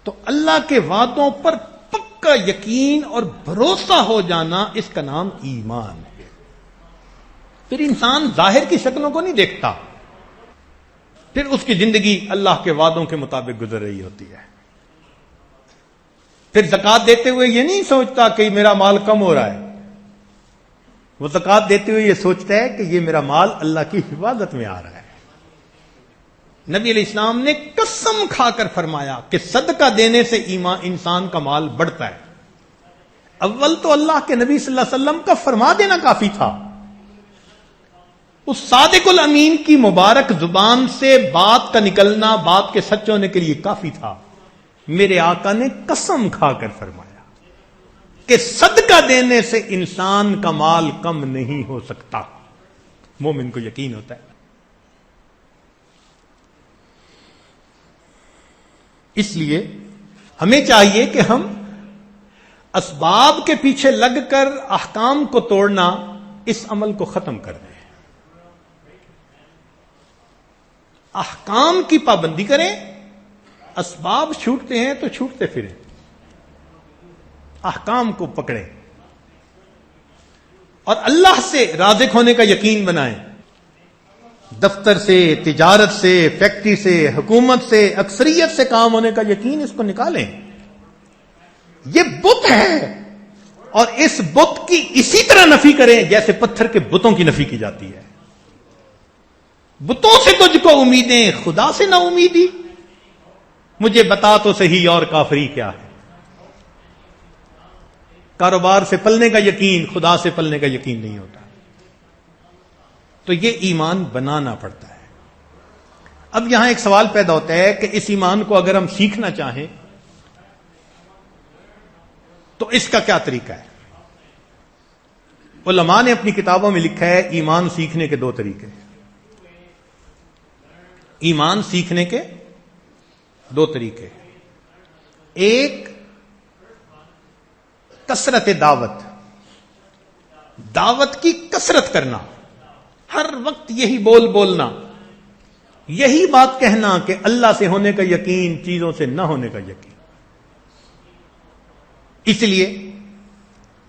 تو اللہ کے وعدوں پر پکا یقین اور بھروسہ ہو جانا، اس کا نام ایمان ہے. پھر انسان ظاہر کی شکلوں کو نہیں دیکھتا، پھر اس کی زندگی اللہ کے وعدوں کے مطابق گزر رہی ہوتی ہے. پھر زکوٰۃ دیتے ہوئے یہ نہیں سوچتا کہ میرا مال کم ہو رہا ہے، وہ زکوٰۃ دیتے ہوئے یہ سوچتا ہے کہ یہ میرا مال اللہ کی حفاظت میں آ رہا ہے. نبی علیہ السلام نے قسم کھا کر فرمایا کہ صدقہ دینے سے ایمان انسان کا مال بڑھتا ہے. اول تو اللہ کے نبی صلی اللہ علیہ وسلم کا فرما دینا کافی تھا. اس صادق الامین کی مبارک زبان سے بات کا نکلنا بات کے سچ ہونے کے لیے کافی تھا. میرے آقا نے قسم کھا کر فرمایا کہ صدقہ دینے سے انسان کا مال کم نہیں ہو سکتا. مومن کو یقین ہوتا ہے. اس لیے ہمیں چاہیے کہ ہم اسباب کے پیچھے لگ کر احکام کو توڑنا اس عمل کو ختم کر دیں. احکام کی پابندی کریں. اسباب چھوٹتے ہیں تو چھوٹتے پھریں. احکام کو پکڑیں اور اللہ سے رازق ہونے کا یقین بنائیں. دفتر سے، تجارت سے، فیکٹری سے، حکومت سے، اکثریت سے کام ہونے کا یقین اس کو نکالیں. یہ بت ہے اور اس بت کی اسی طرح نفی کریں جیسے پتھر کے بتوں کی نفی کی جاتی ہے. بتوں سے تجھ کو امیدیں، خدا سے نہ امیدی. مجھے بتا تو صحیح اور کافری کیا ہے. کاروبار سے پلنے کا یقین، خدا سے پلنے کا یقین نہیں ہوتا. تو یہ ایمان بنانا پڑتا ہے. اب یہاں ایک سوال پیدا ہوتا ہے کہ اس ایمان کو اگر ہم سیکھنا چاہیں تو اس کا کیا طریقہ ہے؟ علماء نے اپنی کتابوں میں لکھا ہے ایمان سیکھنے کے 2 طریقے. ایمان سیکھنے کے 2 طریقے. ایک کثرت دعوت، دعوت کی کثرت کرنا، ہر وقت یہی بولنا، یہی بات کہنا کہ اللہ سے ہونے کا یقین، چیزوں سے نہ ہونے کا یقین. اس لیے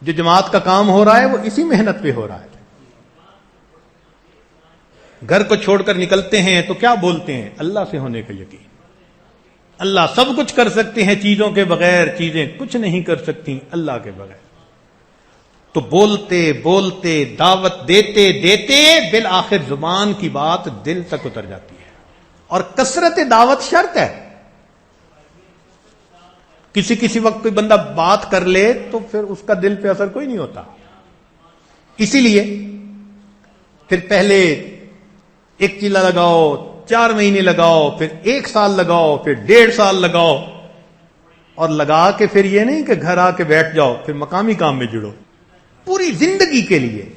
جو جماعت کا کام ہو رہا ہے وہ اسی محنت پہ ہو رہا ہے. گھر کو چھوڑ کر نکلتے ہیں تو کیا بولتے ہیں؟ اللہ سے ہونے کا یقین. اللہ سب کچھ کر سکتے ہیں چیزوں کے بغیر، چیزیں کچھ نہیں کر سکتی اللہ کے بغیر. تو بولتے بولتے، دعوت دیتے دیتے بالآخر زبان کی بات دل تک اتر جاتی ہے. اور کثرت دعوت شرط ہے. کسی وقت کوئی بندہ بات کر لے تو پھر اس کا دل پہ اثر کوئی نہیں ہوتا. اسی لیے پھر پہلے 1 چیلہ لگاؤ، 4 مہینے لگاؤ، پھر 1 سال لگاؤ، پھر 1.5 سال لگاؤ، اور لگا کے پھر یہ نہیں کہ گھر آ کے بیٹھ جاؤ، پھر مقامی کام میں جڑو. پوری زندگی کے لیے.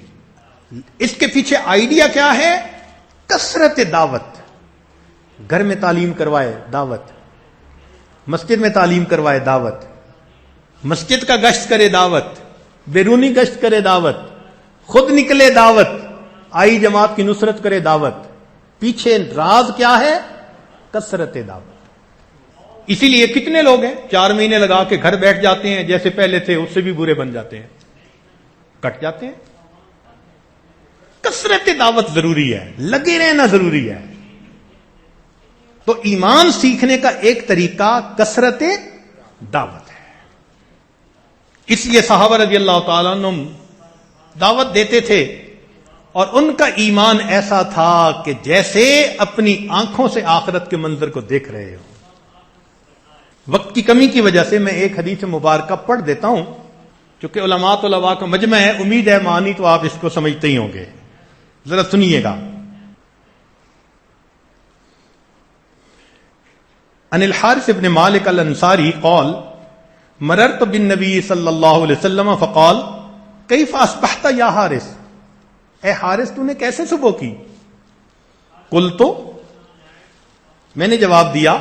اس کے پیچھے آئیڈیا کیا ہے؟ کثرت دعوت. گھر میں تعلیم کروائے دعوت، مسجد میں تعلیم کروائے دعوت، مسجد کا گشت کرے دعوت، بیرونی گشت کرے دعوت، خود نکلے دعوت، آئی جماعت کی نصرت کرے دعوت. پیچھے راز کیا ہے؟ کثرت دعوت. اسی لیے کتنے لوگ ہیں 4 مہینے لگا کے گھر بیٹھ جاتے ہیں، جیسے پہلے تھے اس سے بھی برے بن جاتے ہیں، کٹ جاتے ہیں. کثرت دعوت ضروری ہے، لگے رہنا ضروری ہے. تو ایمان سیکھنے کا ایک طریقہ کثرت دعوت ہے. اس لیے صحابہ رضی اللہ تعالیٰ عنہ دعوت دیتے تھے اور ان کا ایمان ایسا تھا کہ جیسے اپنی آنکھوں سے آخرت کے منظر کو دیکھ رہے ہو. وقت کی کمی کی وجہ سے میں ایک حدیث مبارکہ پڑھ دیتا ہوں، چونکہ علماء طلباء کا مجمع ہے، امید ہے معنی تو آپ اس کو سمجھتے ہی ہوں گے. ذرا سنیے گا. عن الحارث بن مالک الانصاری قال مررت بالنبی صلی اللہ علیہ وسلم فقال کیف اصبحت یا حارث؟ اے حارث تو نے کیسے صبح کی؟ قلت، میں نے جواب دیا،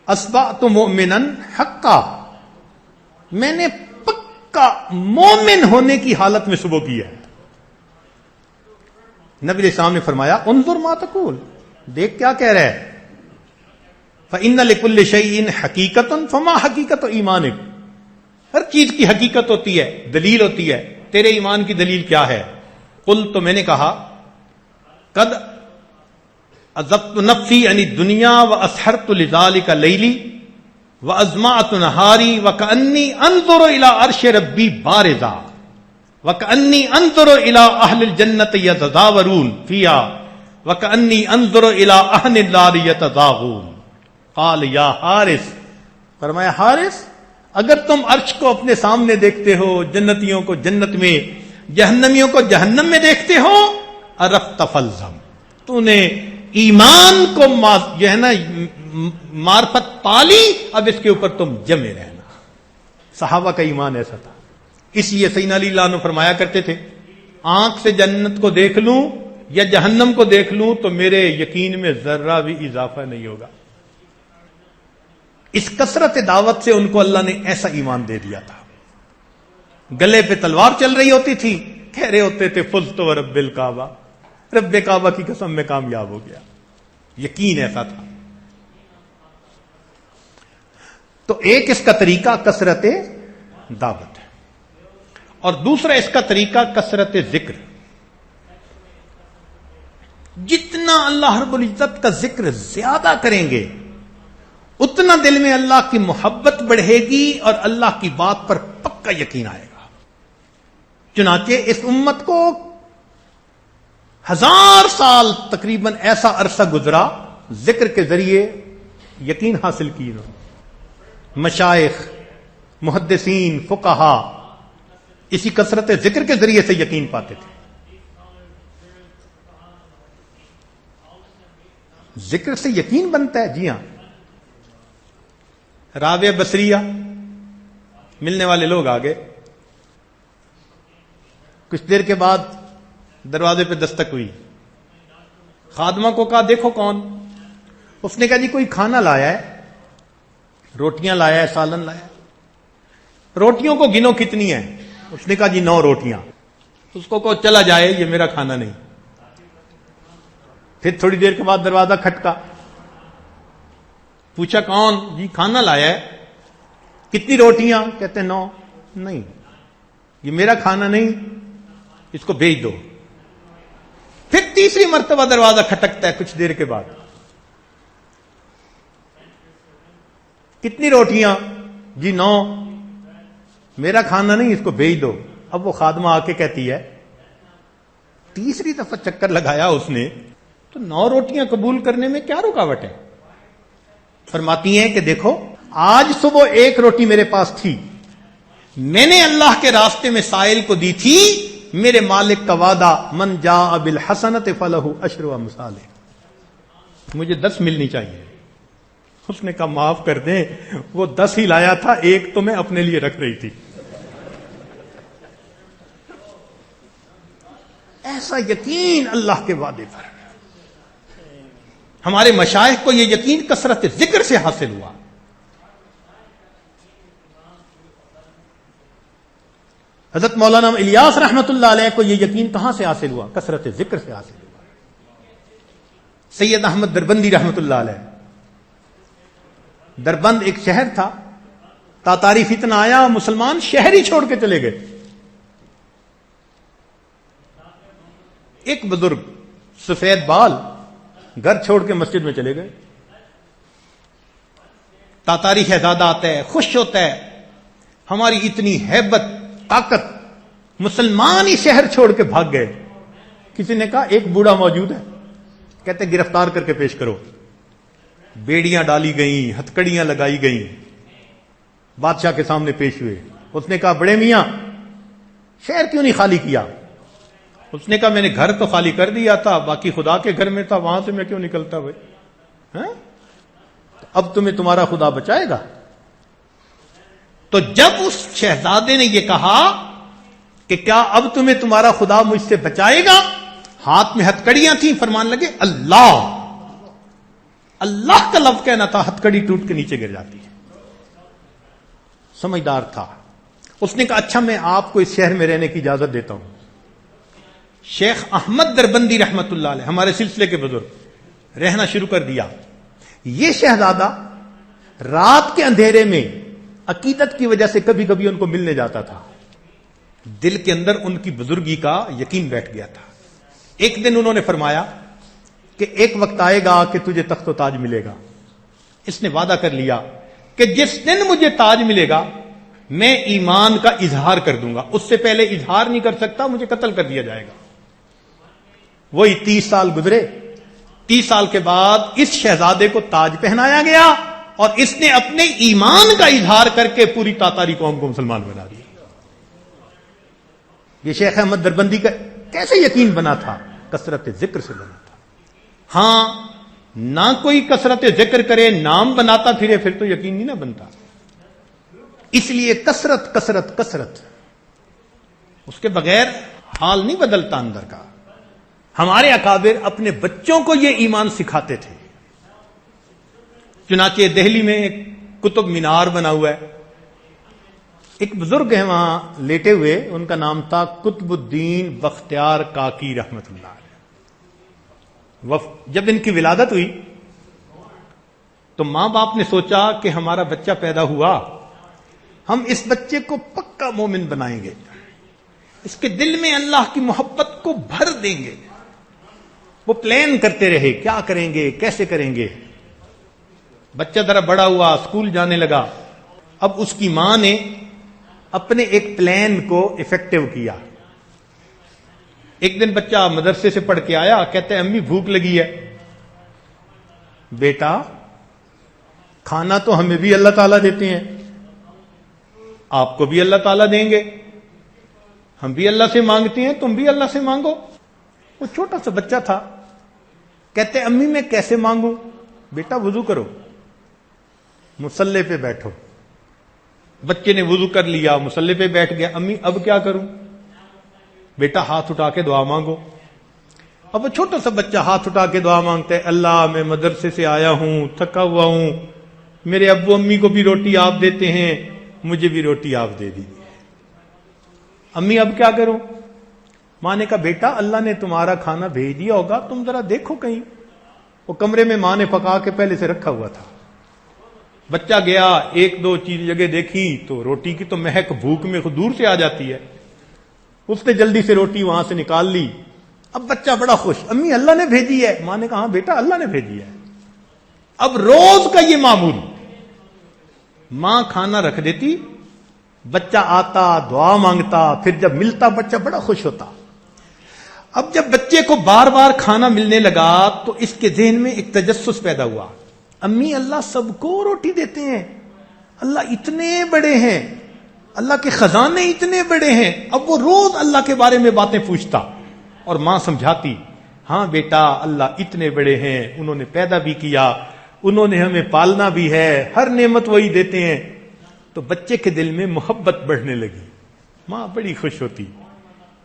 اصبحت مؤمنا حقا، میں نے پکا مومن ہونے کی حالت میں صبح کی ہے. نبی علیہ السلام نے فرمایا انظر ما تقول، دیکھ کیا کہہ رہا ہے. فإن لكل شيء حقیقت فما حقیقت ایمانک، ہر چیز کی حقیقت ہوتی ہے، دلیل ہوتی ہے. تیرے ایمان کی دلیل کیا ہے؟ قلت، تو میں نے کہا، قد عزبت نفسی عن الدنیا واسحرت لذلك لیلی وازمعت نہاری وکأنی انظر الى عرش ربی بارزا وکأنی انظر الى اہل الجنت یتزاورون فیہا وکأنی انظر الى اہل النار یتزاغون. قال یا حارث، فرمایا حارث اگر تم عرش کو اپنے سامنے دیکھتے ہو، جنتیوں کو جنت میں، جہنمیوں کو جہنم میں دیکھتے ہو، عرفت فالزم، تو نے ایمان کو جو ہے نا معرفت پالی، اب اس کے اوپر تم جمے رہنا۔ صحابہ کا ایمان ایسا تھا، اس لیے سیدنا علی اللہ عنہ فرمایا کرتے تھے، آنکھ سے جنت کو دیکھ لوں یا جہنم کو دیکھ لوں تو میرے یقین میں ذرہ بھی اضافہ نہیں ہوگا۔ اس کثرت دعوت سے ان کو اللہ نے ایسا ایمان دے دیا تھا۔ گلے پہ تلوار چل رہی ہوتی تھی، کہہ رہے ہوتے تھے فزت ورب الکعبہ، رب کعبہ کی قسم میں کامیاب ہو گیا۔ یقین ایسا تھا۔ تو ایک اس کا طریقہ کثرت دعوت ہے، اور دوسرا اس کا طریقہ کثرت ذکر۔ جتنا اللہ رب العزت کا ذکر زیادہ کریں گے اتنا دل میں اللہ کی محبت بڑھے گی اور اللہ کی بات پر پکا یقین آئے گا۔ چنانچہ اس امت کو 1000 سال تقریباً ایسا عرصہ گزرا ذکر کے ذریعے یقین حاصل کی انہوں نے۔ مشائخ، محدثین، فقہا اسی کثرت ذکر کے ذریعے سے یقین پاتے تھے۔ ذکر سے یقین بنتا ہے، جی ہاں۔ رابعہ بصریہ ملنے والے لوگ آگے، کچھ دیر کے بعد دروازے پہ دستک ہوئی، خادمہ کو کہا دیکھو کون؟ اس نے کہا جی کوئی کھانا لایا ہے، روٹیاں لایا ہے، سالن لایا ہے۔ روٹیوں کو گنو کتنی ہیں؟ اس نے کہا جی 9 روٹیاں۔ اس کو کہو چلا جائے، یہ میرا کھانا نہیں۔ پھر تھوڑی دیر کے بعد دروازہ کھٹکا، پوچھا کون؟ جی کھانا لایا ہے۔ کتنی روٹیاں؟ کہتے 9۔ نہیں، یہ میرا کھانا نہیں، اس کو بھیج دو۔ پھر تیسری مرتبہ دروازہ کھٹکتا ہے کچھ دیر کے بعد، کتنی روٹیاں؟ جی 9۔ میرا کھانا نہیں، اس کو بھیج دو۔ اب وہ خادمہ آ کے کہتی ہے، تیسری دفعہ چکر لگایا اس نے تو 9 روٹیاں قبول کرنے میں کیا رکاوٹ ہے؟ فرماتی ہیں کہ دیکھو آج صبح 1 روٹی میرے پاس تھی، میں نے اللہ کے راستے میں سائل کو دی تھی، میرے مالک کا وعدہ من جاء بالحسنۃ فلہ عشر امثالہ، مجھے 10 ملنی چاہیے۔ اس نے کہا معاف کر دیں، وہ 10 ہی لایا تھا، 1 تو میں اپنے لیے رکھ رہی تھی۔ ایسا یقین اللہ کے وعدے پر۔ ہمارے مشائخ کو یہ یقین کثرت ذکر سے حاصل ہوا۔ حضرت مولانا الیاس رحمت اللہ علیہ کو یہ یقین کہاں سے حاصل ہوا؟ کثرت ذکر سے حاصل ہوا۔ سید احمد دربندی رحمت اللہ علیہ، دربند ایک شہر تھا، تاتاری فتنہ آیا، مسلمان شہر ہی چھوڑ کے چلے گئے۔ ایک بزرگ سفید بال گھر چھوڑ کے مسجد میں چلے گئے۔ تاتاری شہزادہ آتا ہے، خوش ہوتا ہے، ہماری اتنی ہیبت طاقت، مسلمان ہی شہر چھوڑ کے بھاگ گئے۔ کسی نے کہا ایک بوڑھا موجود ہے، کہتے گرفتار کر کے پیش کرو۔ بیڑیاں ڈالی گئیں، ہتکڑیاں لگائی گئیں، بادشاہ کے سامنے پیش ہوئے۔ اس نے کہا بڑے میاں شہر کیوں نہیں خالی کیا؟ اس نے کہا میں نے گھر تو خالی کر دیا تھا، باقی خدا کے گھر میں تھا، وہاں سے میں کیوں نکلتا بھائی؟ اب تمہیں تمہارا خدا بچائے گا؟ تو جب اس شہزادے نے یہ کہا کہ کیا اب تمہیں تمہارا خدا مجھ سے بچائے گا، ہاتھ میں ہتکڑیاں تھیں، فرمان لگے اللہ۔ اللہ کا لفظ کہنا تھا، ہتکڑی ٹوٹ کے نیچے گر جاتی ہے۔ سمجھدار تھا۔ اس نے کہا اچھا میں آپ کو اس شہر میں رہنے کی اجازت دیتا ہوں۔ شیخ احمد دربندی رحمت اللہ علیہ ہمارے سلسلے کے بزرگ، رہنا شروع کر دیا۔ یہ شہزادہ رات کے اندھیرے میں عقیدت کی وجہ سے کبھی کبھی ان کو ملنے جاتا تھا، دل کے اندر ان کی بزرگی کا یقین بیٹھ گیا تھا۔ ایک دن انہوں نے فرمایا کہ ایک وقت آئے گا کہ تجھے تخت و تاج ملے گا۔ اس نے وعدہ کر لیا کہ جس دن مجھے تاج ملے گا میں ایمان کا اظہار کر دوں گا، اس سے پہلے اظہار نہیں کر سکتا، مجھے قتل کر دیا جائے گا۔ وہی 30 سال گزرے۔ 30 سال کے بعد اس شہزادے کو تاج پہنایا گیا اور اس نے اپنے ایمان کا اظہار کر کے پوری تاتاری قوم کو مسلمان بنا دیا. یہ شیخ احمد دربندی کا کیسے یقین بنا تھا؟ کثرت ذکر سے بنا تھا. ہاں نہ کوئی کثرت ذکر کرے، نام بناتا پھرے، پھر تو یقین نہیں نہ بنتا. اس لیے کثرت کثرت کثرت، اس کے بغیر حال نہیں بدلتا اندر کا. ہمارے اکابر اپنے بچوں کو یہ ایمان سکھاتے تھے. چنانچہ دہلی میں ایک قطب مینار بنا ہوا ہے، ایک بزرگ ہیں وہاں لیٹے ہوئے، ان کا نام تھا قطب الدین بختیار کاکی رحمت اللہ علیہ. جب ان کی ولادت ہوئی تو ماں باپ نے سوچا کہ ہمارا بچہ پیدا ہوا، ہم اس بچے کو پکا مومن بنائیں گے، اس کے دل میں اللہ کی محبت کو بھر دیں گے. وہ پلان کرتے رہے کیا کریں گے، کیسے کریں گے. بچہ ذرا بڑا ہوا، اسکول جانے لگا. اب اس کی ماں نے اپنے ایک پلان کو افیکٹو کیا. ایک دن بچہ مدرسے سے پڑھ کے آیا، کہتے ہیں امی بھوک لگی ہے. بیٹا کھانا تو ہمیں بھی اللہ تعالیٰ دیتے ہیں، آپ کو بھی اللہ تعالیٰ دیں گے، ہم بھی اللہ سے مانگتے ہیں، تم بھی اللہ سے مانگو. وہ چھوٹا سا بچہ تھا، کہتے امی میں کیسے مانگوں؟ بیٹا وضو کرو، مصلی پہ بیٹھو. بچے نے وضو کر لیا، مصلی پہ بیٹھ گیا. امی اب کیا کروں؟ بیٹا ہاتھ اٹھا کے دعا مانگو. اب وہ چھوٹا سا بچہ ہاتھ اٹھا کے دعا مانگتا ہے، اللہ میں مدرسے سے آیا ہوں، تھکا ہوا ہوں، میرے ابو امی کو بھی روٹی آپ دیتے ہیں، مجھے بھی روٹی آپ دے دیجیے. امی اب کیا کروں؟ ماں نے کہا بیٹا اللہ نے تمہارا کھانا بھیج دیا ہوگا، تم ذرا دیکھو کہیں. وہ کمرے میں ماں نے پکا کے پہلے سے رکھا ہوا تھا. بچہ گیا، ایک دو چیز جگہ دیکھی تو روٹی کی تو مہک بھوک میں خود دور سے آ جاتی ہے. اس نے جلدی سے روٹی وہاں سے نکال لی. اب بچہ بڑا خوش، امی اللہ نے بھیجی ہے. ماں نے کہا ہاں بیٹا اللہ نے بھیجی ہے. اب روز کا یہ معمول، ماں کھانا رکھ دیتی، بچہ آتا دعا مانگتا، پھر جب ملتا بچہ بڑا خوش ہوتا. اب جب بچے کو بار بار کھانا ملنے لگا تو اس کے ذہن میں ایک تجسس پیدا ہوا، امی اللہ سب کو روٹی دیتے ہیں، اللہ اتنے بڑے ہیں، اللہ کے خزانے اتنے بڑے ہیں. اب وہ روز اللہ کے بارے میں باتیں پوچھتا اور ماں سمجھاتی، ہاں بیٹا اللہ اتنے بڑے ہیں، انہوں نے پیدا بھی کیا، انہوں نے ہمیں پالنا بھی ہے، ہر نعمت وہی دیتے ہیں. تو بچے کے دل میں محبت بڑھنے لگی. ماں بڑی خوش ہوتی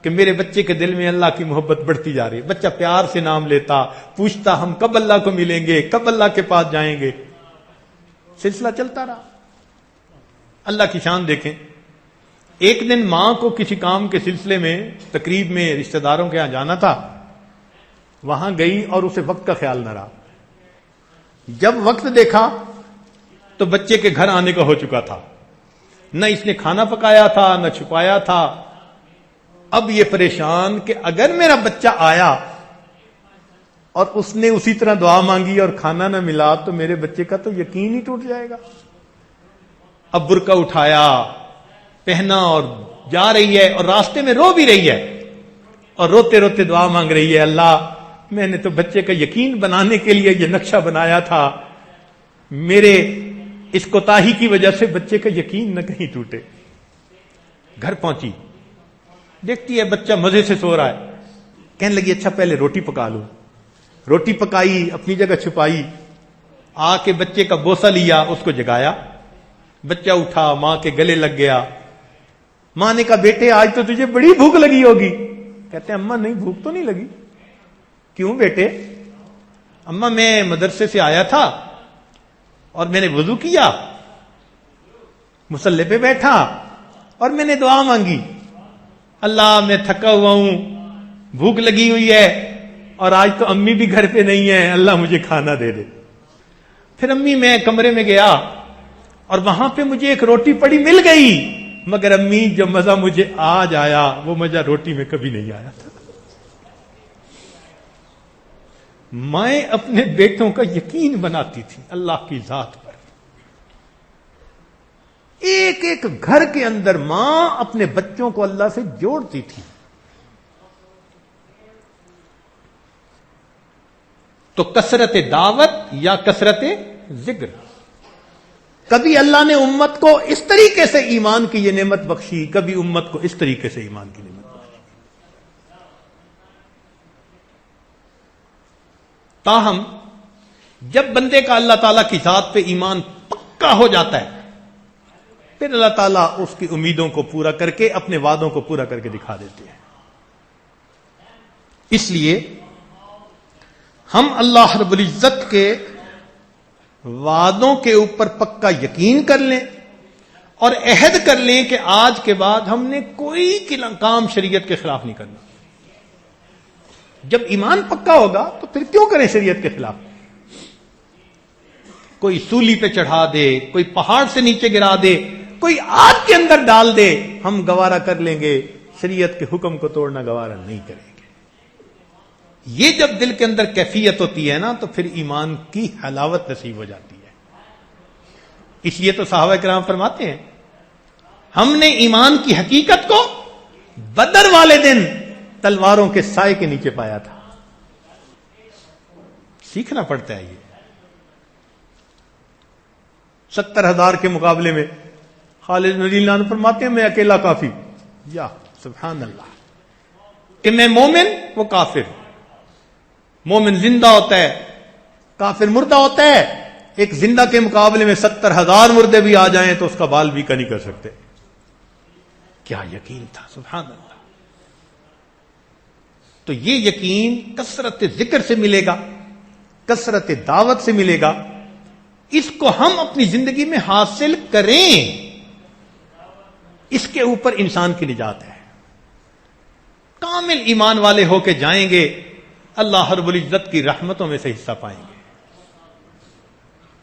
کہ میرے بچے کے دل میں اللہ کی محبت بڑھتی جا رہی. بچہ پیار سے نام لیتا، پوچھتا ہم کب اللہ کو ملیں گے، کب اللہ کے پاس جائیں گے. سلسلہ چلتا رہا. اللہ کی شان دیکھیں. ایک دن ماں کو کسی کام کے سلسلے میں تقریب میں رشتہ داروں کے یہاں جانا تھا، وہاں گئی اور اسے وقت کا خیال نہ رہا. جب وقت دیکھا تو بچے کے گھر آنے کا ہو چکا تھا. نہ اس نے کھانا پکایا تھا نہ چھپایا تھا. اب یہ پریشان کہ اگر میرا بچہ آیا اور اس نے اسی طرح دعا مانگی اور کھانا نہ ملا تو میرے بچے کا تو یقین ہی ٹوٹ جائے گا. اب برقع اٹھایا، پہنا اور جا رہی ہے اور راستے میں رو بھی رہی ہے اور روتے روتے دعا مانگ رہی ہے، اللہ میں نے تو بچے کا یقین بنانے کے لیے یہ نقشہ بنایا تھا، میرے اس کوتاہی کی وجہ سے بچے کا یقین نہ کہیں ٹوٹے. گھر پہنچی، دیکھتی ہے بچہ مزے سے سو رہا ہے. کہنے لگی اچھا پہلے روٹی پکا لوں. روٹی پکائی، اپنی جگہ چھپائی، آ کے بچے کا بوسہ لیا، اس کو جگایا. بچہ اٹھا، ماں کے گلے لگ گیا. ماں نے کہا بیٹے آج تو تجھے بڑی بھوک لگی ہوگی. کہتے ہیں اماں نہیں بھوک تو نہیں لگی. کیوں بیٹے؟ اماں میں مدرسے سے آیا تھا اور میں نے وضو کیا، مصلی پہ بیٹھا اور میں نے دعا مانگی، اللہ میں تھکا ہوا ہوں، بھوک لگی ہوئی ہے اور آج تو امی بھی گھر پہ نہیں ہے، اللہ مجھے کھانا دے دے. پھر امی میں کمرے میں گیا اور وہاں پہ مجھے ایک روٹی پڑی مل گئی، مگر امی جو مزہ مجھے آج آیا وہ مزہ روٹی میں کبھی نہیں آیا تھا. میں اپنے بیٹوں کا یقین بناتی تھی اللہ کی ذات پر. ایک ایک گھر کے اندر ماں اپنے بچوں کو اللہ سے جوڑتی تھی. تو کثرت دعوت یا کثرت ذکر، کبھی اللہ نے امت کو اس طریقے سے ایمان کی یہ نعمت بخشی، کبھی امت کو اس طریقے سے ایمان کی نعمت بخشی۔ تاہم جب بندے کا اللہ تعالیٰ کی ذات پہ ایمان پکا ہو جاتا ہے، پھر اللہ تعالیٰ اس کی امیدوں کو پورا کر کے اپنے وعدوں کو پورا کر کے دکھا دیتے ہیں۔ اس لیے ہم اللہ رب العزت کے وعدوں کے اوپر پکا یقین کر لیں اور عہد کر لیں کہ آج کے بعد ہم نے کوئی کام شریعت کے خلاف نہیں کرنا۔ جب ایمان پکا ہوگا تو پھر کیوں کریں شریعت کے خلاف؟ کوئی سولی پہ چڑھا دے، کوئی پہاڑ سے نیچے گرا دے، کوئی آگ کے اندر ڈال دے، ہم گوارا کر لیں گے، شریعت کے حکم کو توڑنا گوارا نہیں کریں گے۔ یہ جب دل کے اندر کیفیت ہوتی ہے نا تو پھر ایمان کی حلاوت نصیب ہو جاتی ہے۔ اس لیے تو صحابہ کرام فرماتے ہیں ہم نے ایمان کی حقیقت کو بدر والے دن تلواروں کے سائے کے نیچے پایا تھا۔ سیکھنا پڑتا ہے یہ۔ 70,000 کے مقابلے میں خالد رضی اللہ عنہ فرماتے ہیں میں اکیلا کافی۔ یا سبحان اللہ، کہ میں مومن وہ کافر، مومن زندہ ہوتا ہے کافر مردہ ہوتا ہے، ایک زندہ کے مقابلے میں 70,000 مردے بھی آ جائیں تو اس کا بال بھی کا نہیں کر سکتے۔ کیا یقین تھا، سبحان اللہ۔ تو یہ یقین کثرت ذکر سے ملے گا، کثرت دعوت سے ملے گا، اس کو ہم اپنی زندگی میں حاصل کریں، اس کے اوپر انسان کی نجات ہے۔ کامل ایمان والے ہو کے جائیں گے، اللہ رب العزت کی رحمتوں میں سے حصہ پائیں گے۔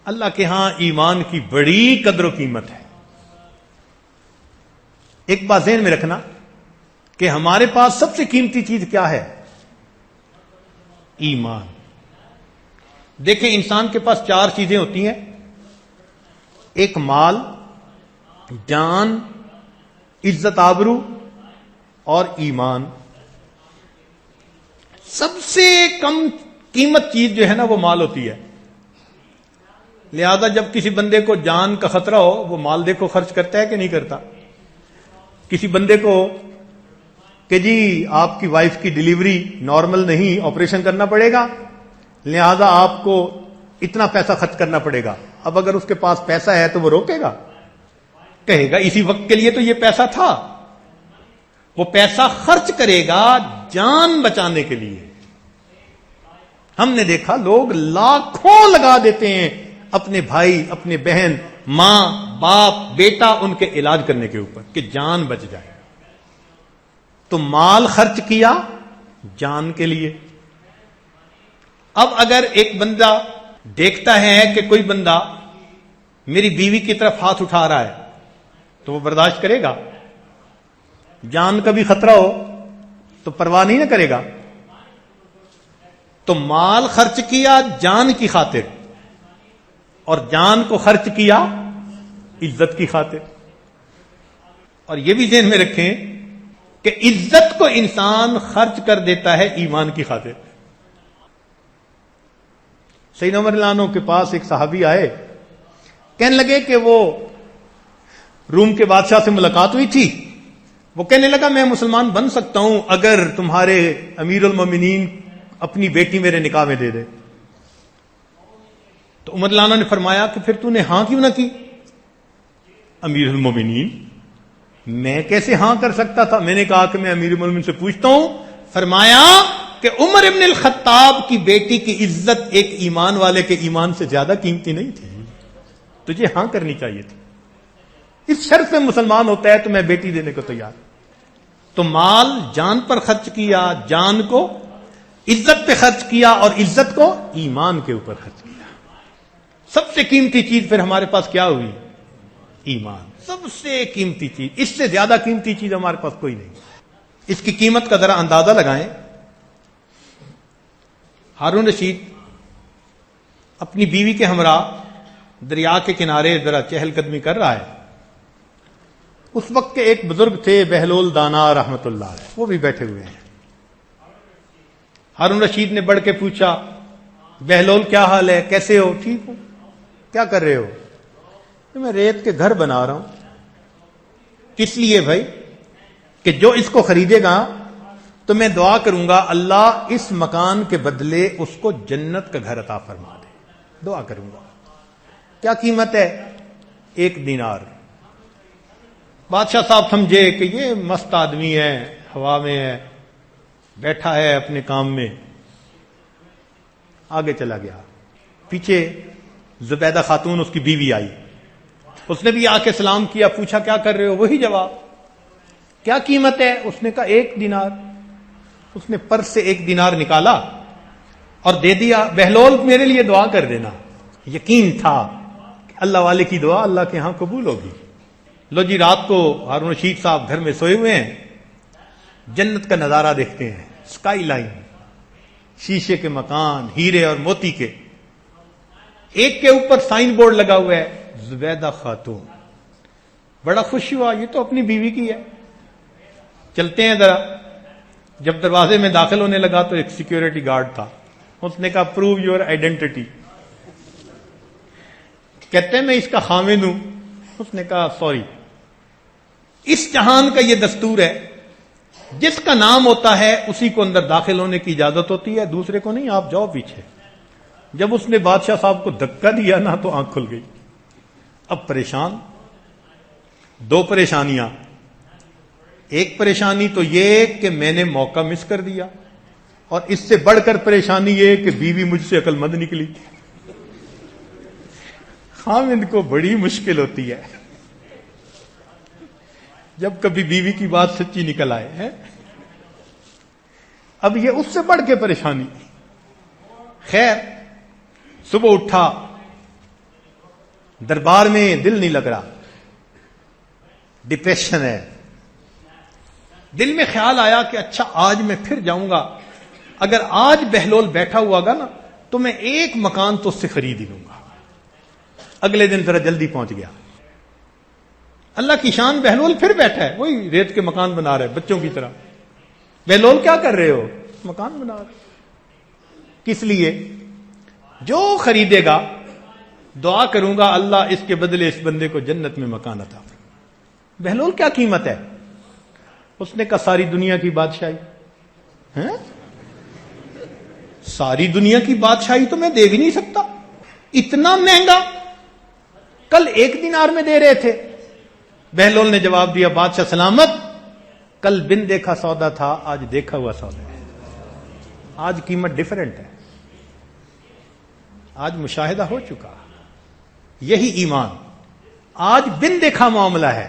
اللہ کے ہاں ایمان کی بڑی قدر و قیمت ہے۔ ایک بات ذہن میں رکھنا کہ ہمارے پاس سب سے قیمتی چیز کیا ہے؟ ایمان۔ دیکھیں انسان کے پاس 4 چیزیں ہوتی ہیں، ایک مال، جان، عزت آبرو اور ایمان۔ سب سے کم قیمت چیز جو ہے نا وہ مال ہوتی ہے۔ لہذا جب کسی بندے کو جان کا خطرہ ہو وہ مال دیکھو خرچ کرتا ہے کہ نہیں کرتا؟ کسی بندے کو کہ جی آپ کی وائف کی ڈیلیوری نارمل نہیں، آپریشن کرنا پڑے گا، لہذا آپ کو اتنا پیسہ خرچ کرنا پڑے گا، اب اگر اس کے پاس پیسہ ہے تو وہ روکے گا؟ کہے گا اسی وقت کے لیے تو یہ پیسہ تھا۔ وہ پیسہ خرچ کرے گا جان بچانے کے لیے۔ ہم نے دیکھا لوگ لاکھوں لگا دیتے ہیں اپنے بھائی، اپنے بہن، ماں، باپ، بیٹا ان کے علاج کرنے کے اوپر کہ جان بچ جائے۔ تو مال خرچ کیا جان کے لیے۔ اب اگر ایک بندہ دیکھتا ہے کہ کوئی بندہ میری بیوی کی طرف ہاتھ اٹھا رہا ہے تو وہ برداشت کرے گا؟ جان کا بھی خطرہ ہو تو پرواہ نہیں نہ کرے گا۔ تو مال خرچ کیا جان کی خاطر اور جان کو خرچ کیا عزت کی خاطر۔ اور یہ بھی ذہن میں رکھیں کہ عزت کو انسان خرچ کر دیتا ہے ایمان کی خاطر۔ سیدنا عمر رضی اللہ عنہ کے پاس ایک صحابی آئے، کہنے لگے کہ وہ روم کے بادشاہ سے ملاقات ہوئی تھی، وہ کہنے لگا میں مسلمان بن سکتا ہوں اگر تمہارے امیر المومنین اپنی بیٹی میرے نکاح میں دے دے۔ تو عمر رضی اللہ عنہ نے فرمایا کہ پھر تو نے ہاں کیوں نہ کی؟ امیر المومنین، میں کیسے ہاں کر سکتا تھا؟ میں نے کہا کہ میں امیر المومنین سے پوچھتا ہوں۔ فرمایا کہ عمر ابن الخطاب کی بیٹی کی عزت ایک ایمان والے کے ایمان سے زیادہ قیمتی نہیں تھی، تجھے ہاں کرنی چاہیے تھی۔ اس شرط میں مسلمان ہوتا ہے تو میں بیٹی دینے کو تیار۔ تو مال جان پر خرچ کیا، جان کو عزت پہ خرچ کیا اور عزت کو ایمان کے اوپر خرچ کیا۔ سب سے قیمتی چیز پھر ہمارے پاس کیا ہوئی؟ ایمان۔ سب سے قیمتی چیز، اس سے زیادہ قیمتی چیز ہمارے پاس کوئی نہیں۔ اس کی قیمت کا ذرا اندازہ لگائیں۔ ہارون رشید اپنی بیوی کے ہمراہ دریا کے کنارے ذرا چہل قدمی کر رہا ہے۔ اس وقت کے ایک بزرگ تھے بہلول دانا رحمت اللہ علیہ، وہ بھی بیٹھے ہوئے ہیں۔ ہارون رشید نے بڑھ کے پوچھا بہلول کیا حال ہے، کیسے ہو؟ ٹھیک ہو، کیا کر رہے ہو؟ کہ میں ریت کے گھر بنا رہا ہوں، کس لیے بھائی؟ کہ جو اس کو خریدے گا تو میں دعا کروں گا اللہ اس مکان کے بدلے اس کو جنت کا گھر عطا فرما دے، دعا کروں گا۔ کیا قیمت ہے؟ 1 دینار۔ بادشاہ صاحب سمجھے کہ یہ مست آدمی ہے، ہوا میں ہے، بیٹھا ہے اپنے کام میں، آگے چلا گیا۔ پیچھے زبیدہ خاتون اس کی بیوی آئی، اس نے بھی آ کے سلام کیا، پوچھا کیا کر رہے ہو؟ وہی جواب۔ کیا قیمت ہے؟ اس نے کہا 1 دینار۔ اس نے پرس سے 1 دینار نکالا اور دے دیا، بہلول میرے لیے دعا کر دینا۔ یقین تھا کہ اللہ والے کی دعا اللہ کے ہاں قبول ہوگی۔ لو جی، رات کو ہارون رشید صاحب گھر میں سوئے ہوئے ہیں، جنت کا نظارہ دیکھتے ہیں، سکائی لائن، شیشے کے مکان، ہیرے اور موتی کے، ایک کے اوپر سائن بورڈ لگا ہوا ہے زبیدہ خاتون۔ بڑا خوش ہوا، یہ تو اپنی بیوی کی ہے۔ چلتے ہیں ذرا۔ جب دروازے میں داخل ہونے لگا تو ایک سیکیورٹی گارڈ تھا، اس نے کہا پروو یور آئیڈینٹی۔ کہتے ہیں میں اس کا خامد ہوں۔ اس نے کہا سوری۔ اس جہان کا یہ دستور ہے، جس کا نام ہوتا ہے اسی کو اندر داخل ہونے کی اجازت ہوتی ہے، دوسرے کو نہیں، آپ جاؤ پیچھے۔ جب اس نے بادشاہ صاحب کو دھکا دیا نا تو آنکھ کھل گئی۔ اب پریشان، 2 پریشانیاں۔ ایک پریشانی تو یہ کہ میں نے موقع مس کر دیا، اور اس سے بڑھ کر پریشانی یہ کہ بیوی مجھ سے عقل مند نکلی۔ خامد کو بڑی مشکل ہوتی ہے جب کبھی بیوی کی بات سچی نکل آئے ہیں۔ اب یہ اس سے بڑھ کے پریشانی۔ خیر، صبح اٹھا، دربار میں دل نہیں لگ رہا، ڈپریشن ہے۔ دل میں خیال آیا کہ اچھا آج میں پھر جاؤں گا، اگر آج بہلول بیٹھا ہوا گا نا تو میں 1 مکان تو اس سے خرید ہی لوں گا۔ اگلے دن ذرا جلدی پہنچ گیا۔ اللہ کی شان، بہلول پھر بیٹھا ہے، وہی ریت کے مکان بنا رہے بچوں کی طرح۔ بہلول کیا کر رہے ہو؟ مکان بنا رہے۔ کس لیے؟ جو خریدے گا دعا کروں گا اللہ اس کے بدلے اس بندے کو جنت میں مکان عطا فرمائے۔ بہلول کیا قیمت ہے؟ اس نے کہا ساری دنیا کی بادشاہی۔ ہیں؟ ساری دنیا کی بادشاہی تو میں دے بھی نہیں سکتا، اتنا مہنگا؟ کل 1 دینار میں دے رہے تھے۔ بہلول نے جواب دیا بادشاہ سلامت، کل بن دیکھا سودا تھا، آج دیکھا ہوا سودا ہے، آج قیمت ڈیفرنٹ ہے، آج مشاہدہ ہو چکا۔ یہی ایمان، آج بن دیکھا معاملہ ہے۔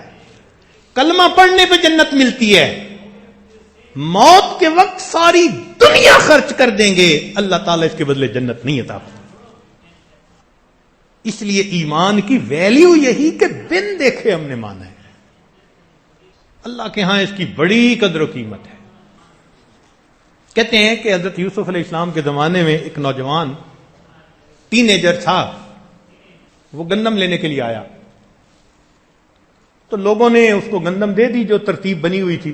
کلمہ پڑھنے پہ جنت ملتی ہے، موت کے وقت ساری دنیا خرچ کر دیں گے، اللہ تعالیٰ اس کے بدلے جنت نہیں عطا فرمائے۔ اس لیے ایمان کی ویلیو یہی کہ بن دیکھے ہم نے مانا ہے، اللہ کے ہاں اس کی بڑی قدر و قیمت ہے۔ کہتے ہیں کہ حضرت یوسف علیہ السلام کے زمانے میں ایک نوجوان ٹینیجر تھا، وہ گندم لینے کے لیے آیا تو لوگوں نے اس کو گندم دے دی جو ترتیب بنی ہوئی تھی۔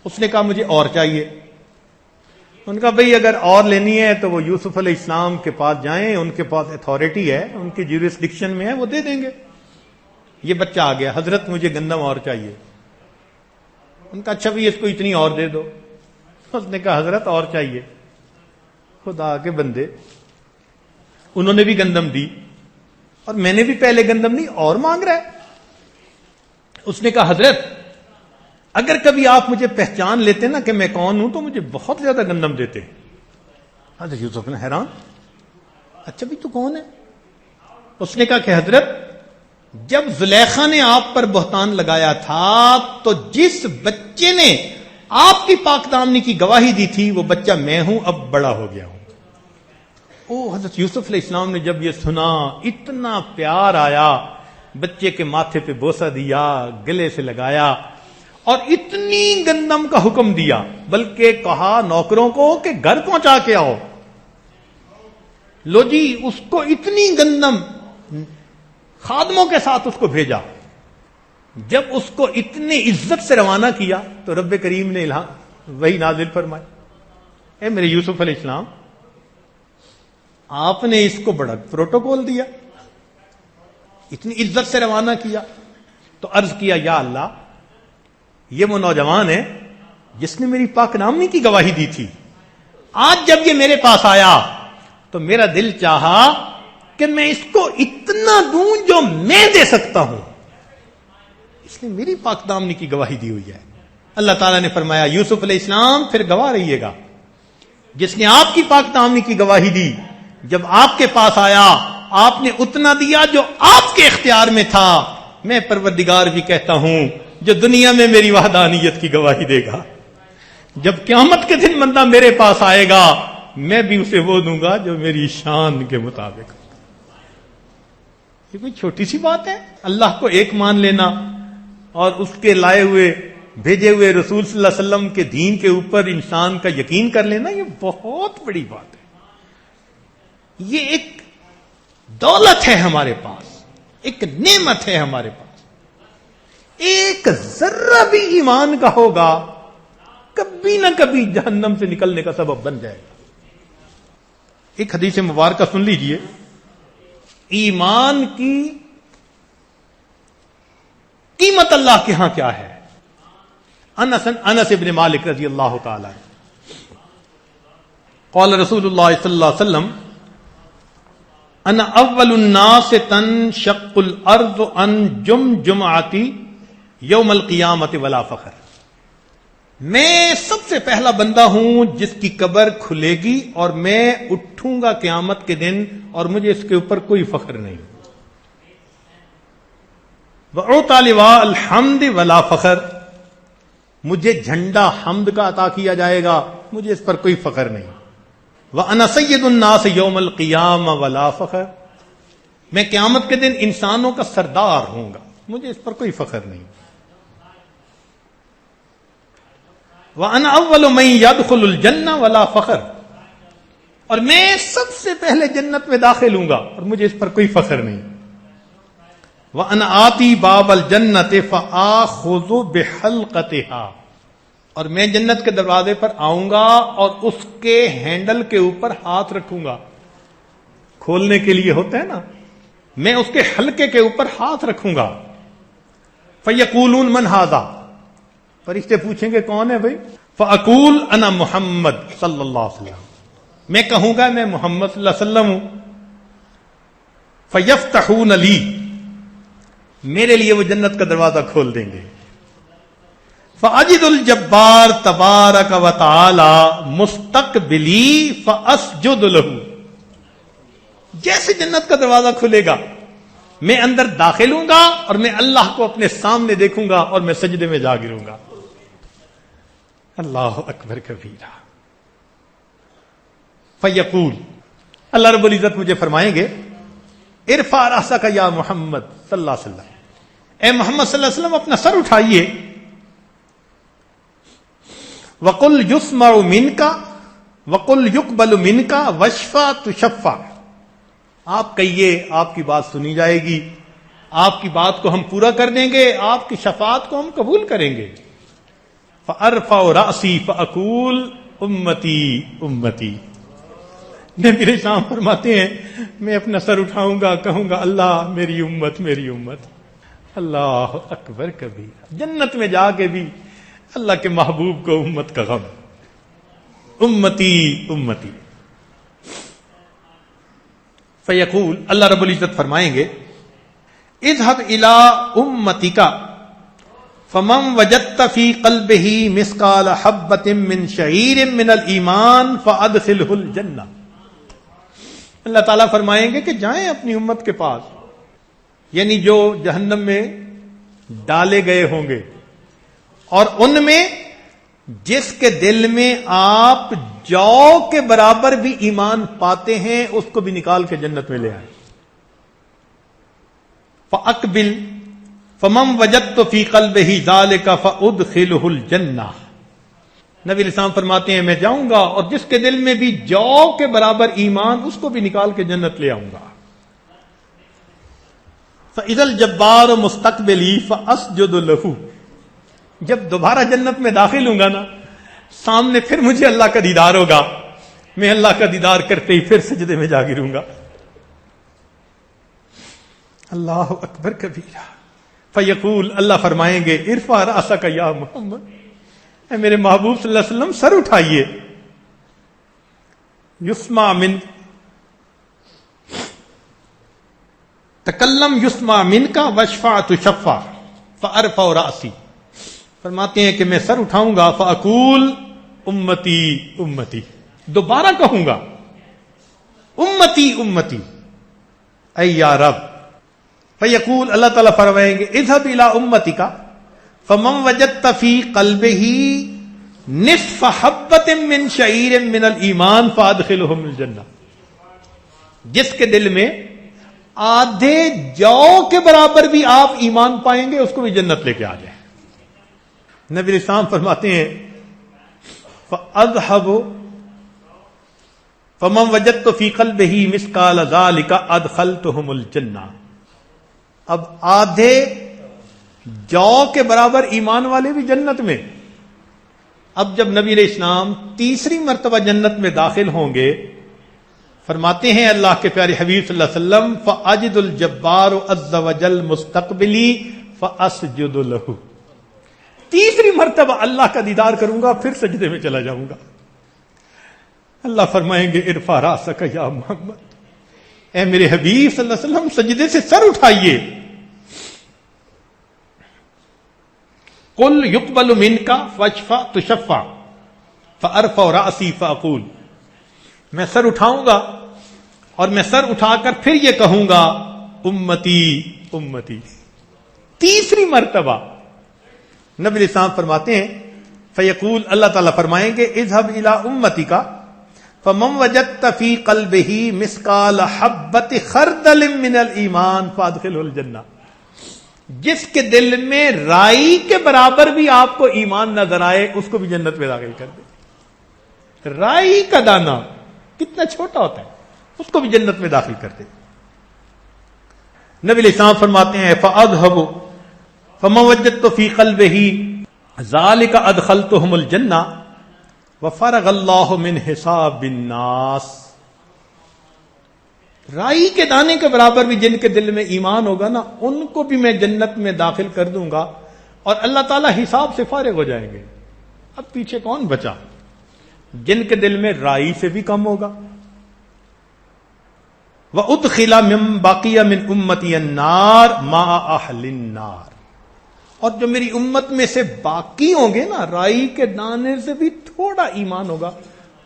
اس نے کہا مجھے اور چاہیے۔ ان کا بھئی اگر اور لینی ہے تو وہ یوسف علیہ السلام کے پاس جائیں، ان کے پاس اتھارٹی ہے، ان کی جیورسڈکشن میں ہے، وہ دے دیں گے۔ یہ بچہ آ گیا، حضرت مجھے گندم اور چاہیے۔ ان کا اچھا بھی اس کو اتنی اور دے دو۔ اس نے کہا حضرت اور چاہیے۔ خدا کے بندے، انہوں نے بھی گندم دی اور میں نے بھی پہلے گندم دی، اور مانگ رہا ہے۔ اس نے کہا حضرت اگر کبھی آپ مجھے پہچان لیتے نا کہ میں کون ہوں تو مجھے بہت زیادہ گندم دیتے۔ حضرت یوسف نے حیران، اچھا بھی تو کون ہے؟ اس نے کہا کہ حضرت جب زلیخا نے آپ پر بہتان لگایا تھا تو جس بچے نے آپ کی پاک دامنی کی گواہی دی تھی وہ بچہ میں ہوں، اب بڑا ہو گیا ہوں۔ او حضرت یوسف علیہ السلام نے جب یہ سنا اتنا پیار آیا، بچے کے ماتھے پہ بوسہ دیا، گلے سے لگایا اور اتنی گندم کا حکم دیا، بلکہ کہا نوکروں کو کہ گھر پہنچا کے آؤ۔ لو جی، اس کو اتنی گندم، خادموں کے ساتھ اس کو بھیجا۔ جب اس کو اتنی عزت سے روانہ کیا تو رب کریم نے وہی نازل فرمائی، اے میرے یوسف علیہ السلام، آپ نے اس کو بڑا پروٹوکول دیا، اتنی عزت سے روانہ کیا. تو عرض کیا یا اللہ یہ وہ نوجوان ہے جس نے میری پاک نامی کی گواہی دی تھی. آج جب یہ میرے پاس آیا تو میرا دل چاہا کہ میں اس کو اتنا دوں جو میں دے سکتا ہوں. اس نے میری پاک دامنی کی گواہی دی ہوئی ہے. اللہ تعالیٰ نے فرمایا یوسف علیہ السلام پھر گواہ رہیے گا. جس نے آپ کی پاک دامنی کی گواہی دی جب آپ کے پاس آیا آپ نے اتنا دیا جو آپ کے اختیار میں تھا. میں پروردگار بھی کہتا ہوں جو دنیا میں میری وحدانیت کی گواہی دے گا جب قیامت کے دن بندہ میرے پاس آئے گا میں بھی اسے وہ دوں گا جو میری شان کے مطابق. یہ کوئی چھوٹی سی بات ہے اللہ کو ایک مان لینا اور اس کے لائے ہوئے بھیجے ہوئے رسول صلی اللہ علیہ وسلم کے دین کے اوپر انسان کا یقین کر لینا یہ بہت بڑی بات ہے. یہ ایک دولت ہے ہمارے پاس, ایک نعمت ہے ہمارے پاس. ایک ذرہ بھی ایمان کا ہوگا کبھی نہ کبھی جہنم سے نکلنے کا سبب بن جائے گا. ایک حدیث مبارکہ سن لیجئے. ایمان کی قیمت اللہ کے ہاں کیا ہے. انس ابن مالک رضی اللہ تعالی قال رسول اللہ صلی اللہ علیہ وسلم انا اول الناس تنشق الارض عن جمعتی یوم القیامت ولا فخر. میں سب سے پہلا بندہ ہوں جس کی قبر کھلے گی اور میں اٹھوں گا قیامت کے دن اور مجھے اس کے اوپر کوئی فخر نہیں. وَأُعْطَى لِوَاءَ الْحَمْدِ وَلَا فَخْرَ. مجھے جھنڈا حمد کا عطا کیا جائے گا مجھے اس پر کوئی فخر نہیں. وَأَنَا سَيِّدُ النَّاسِ يَوْمَ الْقِيَامَةِ وَلَا فَخْرَ. میں قیامت کے دن انسانوں کا سردار ہوں گا مجھے اس پر کوئی فخر نہیں. وَأَنَا أَوَّلُ مَن يَدْخُلُ الْجَنَّةَ وَلَا فَخْرَ. اور میں سب سے پہلے جنت میں داخل ہوں گا اور مجھے اس پر کوئی فخر نہیں. وَأَنَا آتِي بَابَ الْجَنَّةِ فَآخُذُ بِحَلْقَتِهَا. اور میں جنت کے دروازے پر آؤں گا اور اس کے ہینڈل کے اوپر ہاتھ رکھوں گا. کھولنے کے لیے ہوتا ہے نا, میں اس کے حلقے کے اوپر ہاتھ رکھوں گا. فَيَقُولُونَ مَنْ هَذَا. فرشتے پوچھیں گے کون ہے بھائی. فَأَقُولُ أَنَا محمد صلی اللہ علیہ وسلم. میں کہوں گا میں محمد صلی اللہ علیہ وسلم ہوں. فَيَفْتَحُونَ لِي. میرے لیے وہ جنت کا دروازہ کھول دیں گے. فَأَجِدُ الْجَبَّارَ تَبَارَكَ وَتَعَالَى مُسْتَقْبِلِي فَأَسْجُدُ لَهُ. جیسے جنت کا دروازہ کھلے گا میں اندر داخل ہوں گا اور میں اللہ کو اپنے سامنے دیکھوں گا اور میں سجدے میں جا گروں گا. اللہ اکبر کبیرہ. فَيَقُولُ. اللہ رب العزت مجھے فرمائیں گے ارفع رأسک یا محمد صلی اللہ علیہ وسلم. اے محمد صلی اللہ علیہ وسلم اپنا سر اٹھائیے. وَقُلْ يُسْمَعُ مِنْكَ وَقُلْ يُقْبَلُ مِنْكَ وَاشْفَعْ تُشَفَّعْ. آپ کہیے آپ کی بات سنی جائے گی, آپ کی بات کو ہم پورا کر دیں گے, آپ کی شفاعت کو ہم قبول کریں گے. فَأَرْفَعُ رَأْسِي فَأَقُولُ أُمَّتِي أُمَّتِي. نبی علیہ السلام فرماتے ہیں میں اپنا سر اٹھاؤں گا کہوں گا اللہ میری امت میری امت. اللہ اکبر کبیر. جنت میں جا کے بھی اللہ کے محبوب کو امت کا غم. امتی امتی. فیقول. اللہ رب العزت فرمائیں گے اذهب الى امتک فمن وجدت في قلبه مثقال حبة من شعير من الایمان فادخله الجنہ. اللہ تعالیٰ فرمائیں گے کہ جائیں اپنی امت کے پاس, یعنی جو جہنم میں ڈالے گئے ہوں گے اور ان میں جس کے دل میں آپ جو کے برابر بھی ایمان پاتے ہیں اس کو بھی نکال کے جنت میں لے آئیں. فَأَقْبِلْ فَمَنْ وَجَدْتُ فِي قَلْبِهِ ذَلِكَ فَأُدْخِلُهُ الْجَنَّةَ. نبی علیہ السلام فرماتے ہیں میں جاؤں گا اور جس کے دل میں بھی جو کے برابر ایمان اس کو بھی نکال کے جنت لے آؤں گا. فَإِذَا الْجَبَّارُ مُسْتَقْبِلِي فَأَسْجُدُ لَهُ. جب دوبارہ جنت میں داخل ہوں گا نا سامنے پھر مجھے اللہ کا دیدار ہوگا, میں اللہ کا دیدار کرتے ہی پھر سجدے میں جا گروں گا. اللہ اکبر کبیرہ. فیقول، اللہ فرمائیں گے ارفع رأسک یا محمد، اے میرے محبوب صلی اللہ علیہ وسلم سر اٹھائیے. یسمع من تکلم یسمع من کا وشفع تشفع فارفع رأسی. فرماتے ہیں کہ میں سر اٹھاؤں گا فاقول امتی امتی، دوبارہ کہوں گا امتی امتی، اے یا رب. فیقول، اللہ تعالیٰ فرمائیں گے اذهب الى امتک فمن وجدت فی قلبہ نصف حبۃ من شعیر من الایمان فادخلهم الجنہ. جس کے دل میں آدھے جو کے برابر بھی آپ ایمان پائیں گے اس کو بھی جنت لے کے آ جائیں. نبی اسلام فرماتے ہیں فَأَذْهَبُ فَمَنْ وَجَدْتُ فِي قَلْبِهِ مِثْقَالَ ذَلِكَ أَدْخَلْتُهُمُ الْجَنَّةَ. اب آدھے جو کے برابر ایمان والے بھی جنت میں. اب جب نبی علیہ السلام تیسری مرتبہ جنت میں داخل ہوں گے، فرماتے ہیں اللہ کے پیارے حبیب صلی اللہ علیہ وسلم فَأَجِدُ الْجَبَّارُ عَزَّ وَجَلَّ مُسْتَقْبِلِي فَأَسْجُدُ لَهُ. تیسری مرتبہ اللہ کا دیدار کروں گا، پھر سجدے میں چلا جاؤں گا. اللہ فرمائیں گے ارفع رأسک یا محمد، اے میرے حبیب صلی اللہ علیہ وسلم سجدے سے سر اٹھائیے. قل یقبل منک فاشفع تشفع فارفع رأسی فاقول. میں سر اٹھاؤں گا اور میں سر اٹھا کر پھر یہ کہوں گا امتی امتی. تیسری مرتبہ نبی علیہ السلام فرماتے ہیں فیقول، اللہ تعالیٰ فرمائیں گے اذهب الى امتک فمن وجدت فی قلبہ مثقال حبۃ خردل من الایمان فادخلہ الجنہ. جس کے دل میں رائی کے برابر بھی آپ کو ایمان نظر آئے اس کو بھی جنت میں داخل کر دے. رائی کا دانہ کتنا چھوٹا ہوتا ہے، اس کو بھی جنت میں داخل کر دے. نبی علیہ السلام فرماتے ہیں فَأَذْهَبُ فَمَنْ وَجَدْتُ فِي قَلْبِهِ ذَلِكَ أَدْخَلْتُهُمُ الْجَنَّةَ وَفَرَغَ اللَّهُ مِنْ حِسَابِ النَّاسِ. رائی کے دانے کے برابر بھی جن کے دل میں ایمان ہوگا نا، ان کو بھی میں جنت میں داخل کر دوں گا اور اللہ تعالیٰ حساب سے فارغ ہو جائیں گے. اب پیچھے کون بچا؟ جن کے دل میں رائی سے بھی کم ہوگا. وَأُدْخِلَ مِن بَقِيَ مِنْ أُمَّتِيَ النَّارِ مَعَ أَهْلِ النَّارِ. اور جو میری امت میں سے باقی ہوں گے نا، رائی کے دانے سے بھی تھوڑا ایمان ہوگا،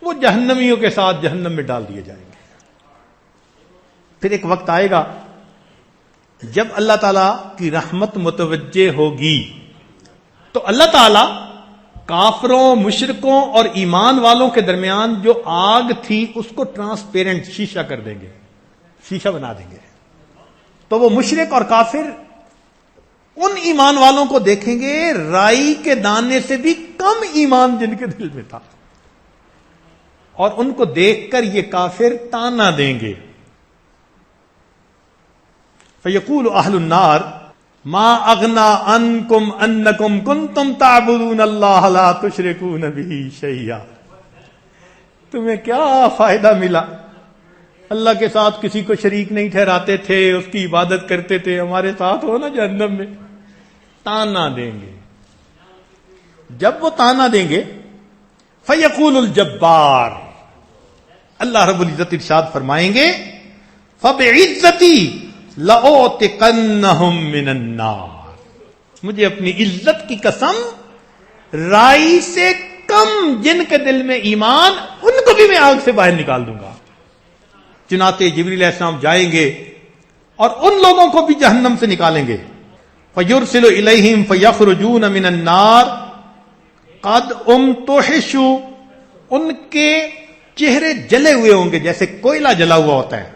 وہ جہنمیوں کے ساتھ جہنم میں ڈال دیے جائیں گے. پھر ایک وقت آئے گا جب اللہ تعالیٰ کی رحمت متوجہ ہوگی تو اللہ تعالیٰ کافروں، مشرکوں اور ایمان والوں کے درمیان جو آگ تھی اس کو ٹرانسپیرنٹ شیشہ کر دیں گے، شیشہ بنا دیں گے. تو وہ مشرک اور کافر ان ایمان والوں کو دیکھیں گے رائی کے دانے سے بھی کم ایمان جن کے دل میں تھا، اور ان کو دیکھ کر یہ کافر تانا دیں گے. فَيَقُولُ أَهْلُ النَّارِ مَا أَغْنَى عَنْكُمْ أَنَّكُمْ كُنْتُمْ تَعْبُدُونَ اللَّهَ لَا تُشْرِكُونَ بِهِ شَيْئًا. تمہیں کیا فائدہ ملا؟ اللہ کے ساتھ کسی کو شریک نہیں ٹھہراتے تھے، اس کی عبادت کرتے تھے، ہمارے ساتھ ہو نا جہنم میں. تانا دیں گے. جب وہ تانا دیں گے فَيَقُولُ الْجَبَّارُ، اللہ رب العزت ارشاد فرمائیں گے فَبِعِزَّتِي لَأُعْتِقَنَّهُم مِّنَ النَّارِ. مجھے اپنی عزت کی قسم، رائی سے کم جن کے دل میں ایمان، ان کو بھی میں آگ سے باہر نکال دوں گا. چنانچہ جبریل علیہ السلام جائیں گے اور ان لوگوں کو بھی جہنم سے نکالیں گے. فَيُرْسِلُ إِلَيْهِمْ فَيَخْرُجُونَ مِنَ النَّارِ قَدْ أُمْتُحِشُوا. ان کے چہرے جلے ہوئے ہوں گے جیسے کوئلہ جلا ہوا ہوتا ہے.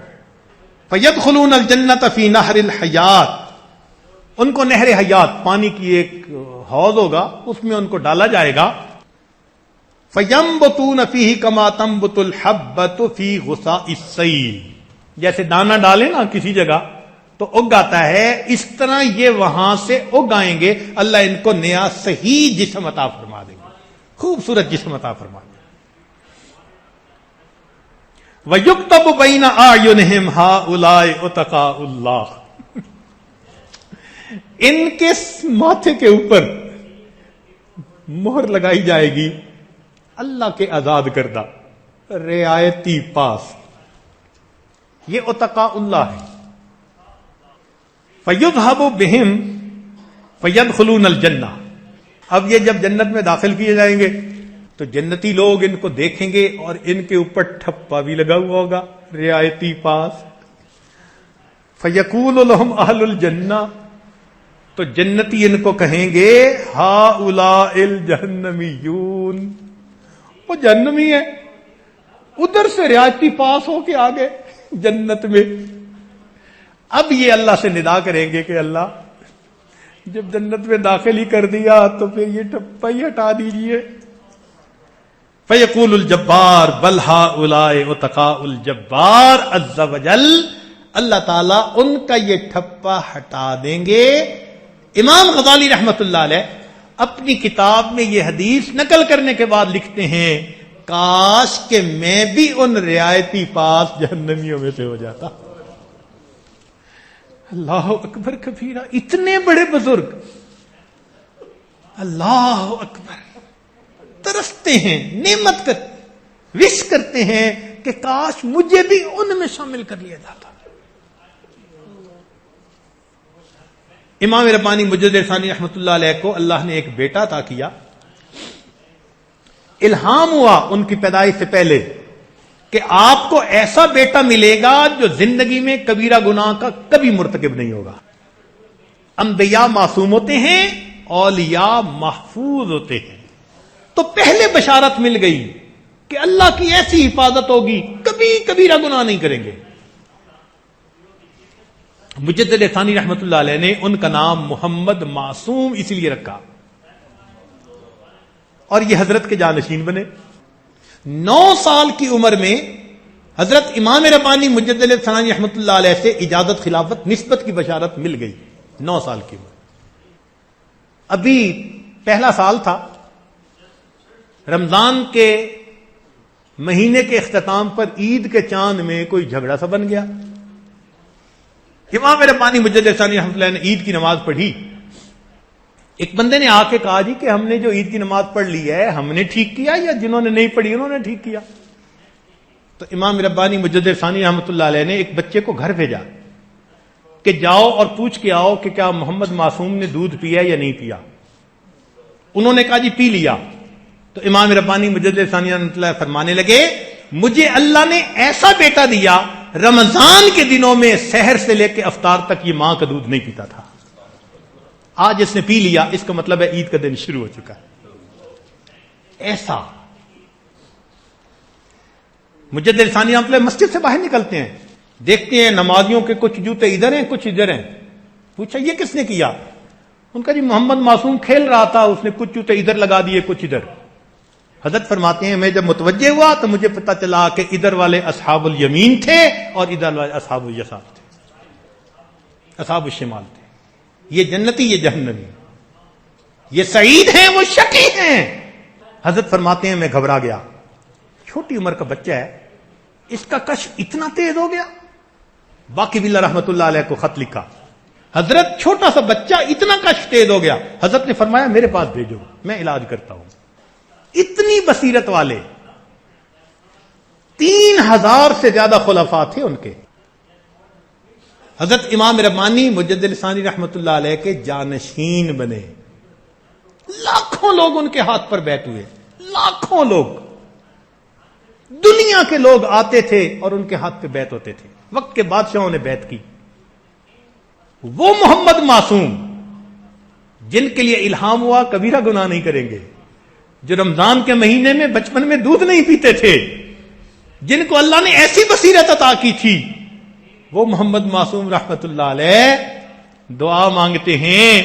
فَيَدْخُلُونَ الْجَنَّةَ فِي نَهْرِ الْحَيَاةِ. ان کو نہر حیات، پانی کی ایک حوض ہوگا، اس میں ان کو ڈالا جائے گا. فَيَنْبُتُونَ فِيهِ كَمَا تَنْبُتُ الْحَبَّةُ فِي غُثَاءِ السَّيْلِ. جیسے دانہ ڈالے نا کسی جگہ تو اگ آتا ہے، اس طرح یہ وہاں سے اگ آئیں گے. اللہ ان کو نیا صحیح جسم عطا فرما دیں گے، خوبصورت جسم عطا فرما دیں گے. وَيُكْتَبُ بَيْنَ أَعْيُنِهِمْ هَؤُلَاءِ أُتَقَاءُ اللَّهِ. ان کے ماتھے کے اوپر مہر لگائی جائے گی اللہ کے آزاد کردہ رعایتی پاس. یہ اتقاء اللہ ہے. فَيُذْهَبُ بِهِمْ فَيَدْخُلُونَ الْجَنَّةَ. اب یہ جب جنت میں داخل کیے جائیں گے تو جنتی لوگ ان کو دیکھیں گے اور ان کے اوپر ٹھپا بھی لگا ہوا ہوگا رعایتی پاس. فَيَقُولُ لَهُمْ أَهْلُ الْجَنَّةِ. تو جنتی ان کو کہیں گے هَؤُلَاءِ الْجَهَنَّمِيُّونَ. وہ جہنمی ہے, ادھر سے رعایتی پاس ہو کے آگے جنت میں. اب یہ اللہ سے ندا کریں گے کہ اللہ جب جنت میں داخل ہی کر دیا تو پھر یہ ٹپا ہی ہٹا دیجیے. فَيَقُولُ الْجَبَّارُ بَلْ هَؤُلَاءِ اتَقَاءُ الْجَبَّارِ عَزَّ وَجَلَّ. اللہ تعالیٰ ان کا یہ ٹھپا ہٹا دیں گے. امام غزالی رحمت اللہ علیہ اپنی کتاب میں یہ حدیث نقل کرنے کے بعد لکھتے ہیں کاش کہ میں بھی ان رعایتی پاس جہنمیوں میں سے ہو جاتا. اللہ اکبر کبیرہ. اتنے بڑے بزرگ اللہ اکبر ترستے ہیں, نعمت کر وش کرتے ہیں کہ کاش مجھے بھی ان میں شامل کر لیا جاتا. امام ربانی مجدد ثانی رحمۃ اللہ علیہ کو اللہ نے ایک بیٹا عطا کیا. الہام ہوا ان کی پیدائش سے پہلے کہ آپ کو ایسا بیٹا ملے گا جو زندگی میں کبیرہ گناہ کا کبھی مرتکب نہیں ہوگا. انبیاء معصوم ہوتے ہیں, اولیاء محفوظ ہوتے ہیں. تو پہلے بشارت مل گئی کہ اللہ کی ایسی حفاظت ہوگی, کبھی کبیرہ گناہ نہیں کریں گے. مجدد ثانی رحمت اللہ علیہ نے ان کا نام محمد معصوم اس لیے رکھا اور یہ حضرت کے جانشین بنے. 9 سال کی عمر میں حضرت امام ربانی مجدد ثانی رحمت اللہ علیہ سے اجازت خلافت نسبت کی بشارت مل گئی. 9 سال کی عمر, ابھی پہلا سال تھا. رمضان کے مہینے کے اختتام پر عید کے چاند میں کوئی جھگڑا سا بن گیا. امام ربانی مجدد ثانی رحمۃ اللہ نے عید کی نماز پڑھی. ایک بندے نے آ کے کہا جی کہ ہم نے جو عید کی نماز پڑھ لی ہے ہم نے ٹھیک کیا یا جنہوں نے نہیں پڑھی انہوں نے ٹھیک کیا؟ تو امام ربانی مجدد ثانی رحمۃ اللہ علیہ نے ایک بچے کو گھر بھیجا کہ جاؤ اور پوچھ کے آؤ کہ کیا محمد معصوم نے دودھ پیا یا نہیں پیا. انہوں نے کہا جی پی لیا. تو امام ربانی مجدد ثانی رحمۃ اللہ فرمانے لگے مجھے اللہ نے ایسا بیٹا دیا رمضان کے دنوں میں سحر سے لے کے افطار تک یہ ماں کا دودھ نہیں پیتا تھا. آج اس نے پی لیا, اس کا مطلب ہے عید کا دن شروع ہو چکا ہے. ایسا مجدد ثانی رحمۃ اللہ مسجد سے باہر نکلتے ہیں, دیکھتے ہیں نمازیوں کے کچھ جوتے ادھر ہیں کچھ ادھر ہیں. پوچھا یہ کس نے کیا؟ ان کا جی محمد معصوم کھیل رہا تھا, اس نے کچھ جوتے ادھر لگا دیے کچھ ادھر. حضرت فرماتے ہیں میں جب متوجہ ہوا تو مجھے پتا چلا کہ ادھر والے اصحاب الیمین تھے اور ادھر والے اصحاب الیسار تھے, اصحاب الشمال تھے. یہ جنتی یہ جہنمی, یہ سعید ہیں وہ شقی ہیں. حضرت فرماتے ہیں میں گھبرا گیا, چھوٹی عمر کا بچہ ہے, اس کا کشف اتنا تیز ہو گیا. باقی باللہ رحمت اللہ علیہ کو خط لکھا, حضرت چھوٹا سا بچہ اتنا کشف تیز ہو گیا. حضرت نے فرمایا میرے پاس بھیجو میں علاج کرتا ہوں. اتنی بصیرت والے 3000 سے زیادہ خلفاء تھے ان کے. حضرت امام ربانی مجدد ثانی رحمت اللہ علیہ کے جانشین بنے. لاکھوں لوگ ان کے ہاتھ پر بیعت ہوئے, لاکھوں لوگ, دنیا کے لوگ آتے تھے اور ان کے ہاتھ پہ بیعت ہوتے تھے. وقت کے بادشاہوں نے بیعت کی. وہ محمد معصوم جن کے لیے الہام ہوا کبیرہ گناہ نہیں کریں گے, جو رمضان کے مہینے میں بچپن میں دودھ نہیں پیتے تھے, جن کو اللہ نے ایسی بصیرت عطا کی تھی, وہ محمد معصوم رحمت اللہ علیہ دعا مانگتے ہیں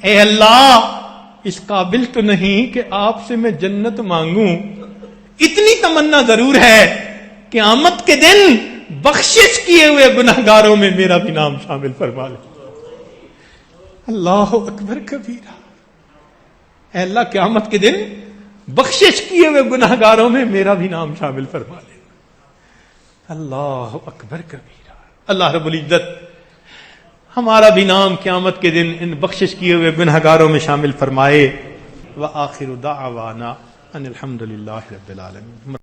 اے اللہ اس قابل تو نہیں کہ آپ سے میں جنت مانگوں, اتنی تمنا ضرور ہے قیامت کے دن بخشش کیے ہوئے گناہگاروں میں میرا بھی نام شامل فرما لے. اللہ اکبر کبیرہ. اے اللہ قیامت کے دن بخشش کیے ہوئے گناہگاروں میں میرا بھی نام شامل فرما لے. اللہ اکبر کبیرہ. اللہ رب العزت ہمارا بھی نام قیامت کے دن ان بخشش کیے ہوئے گنہگاروں میں شامل فرمائے۔ وآخر دعوانا ان الحمد للہ رب العالمین۔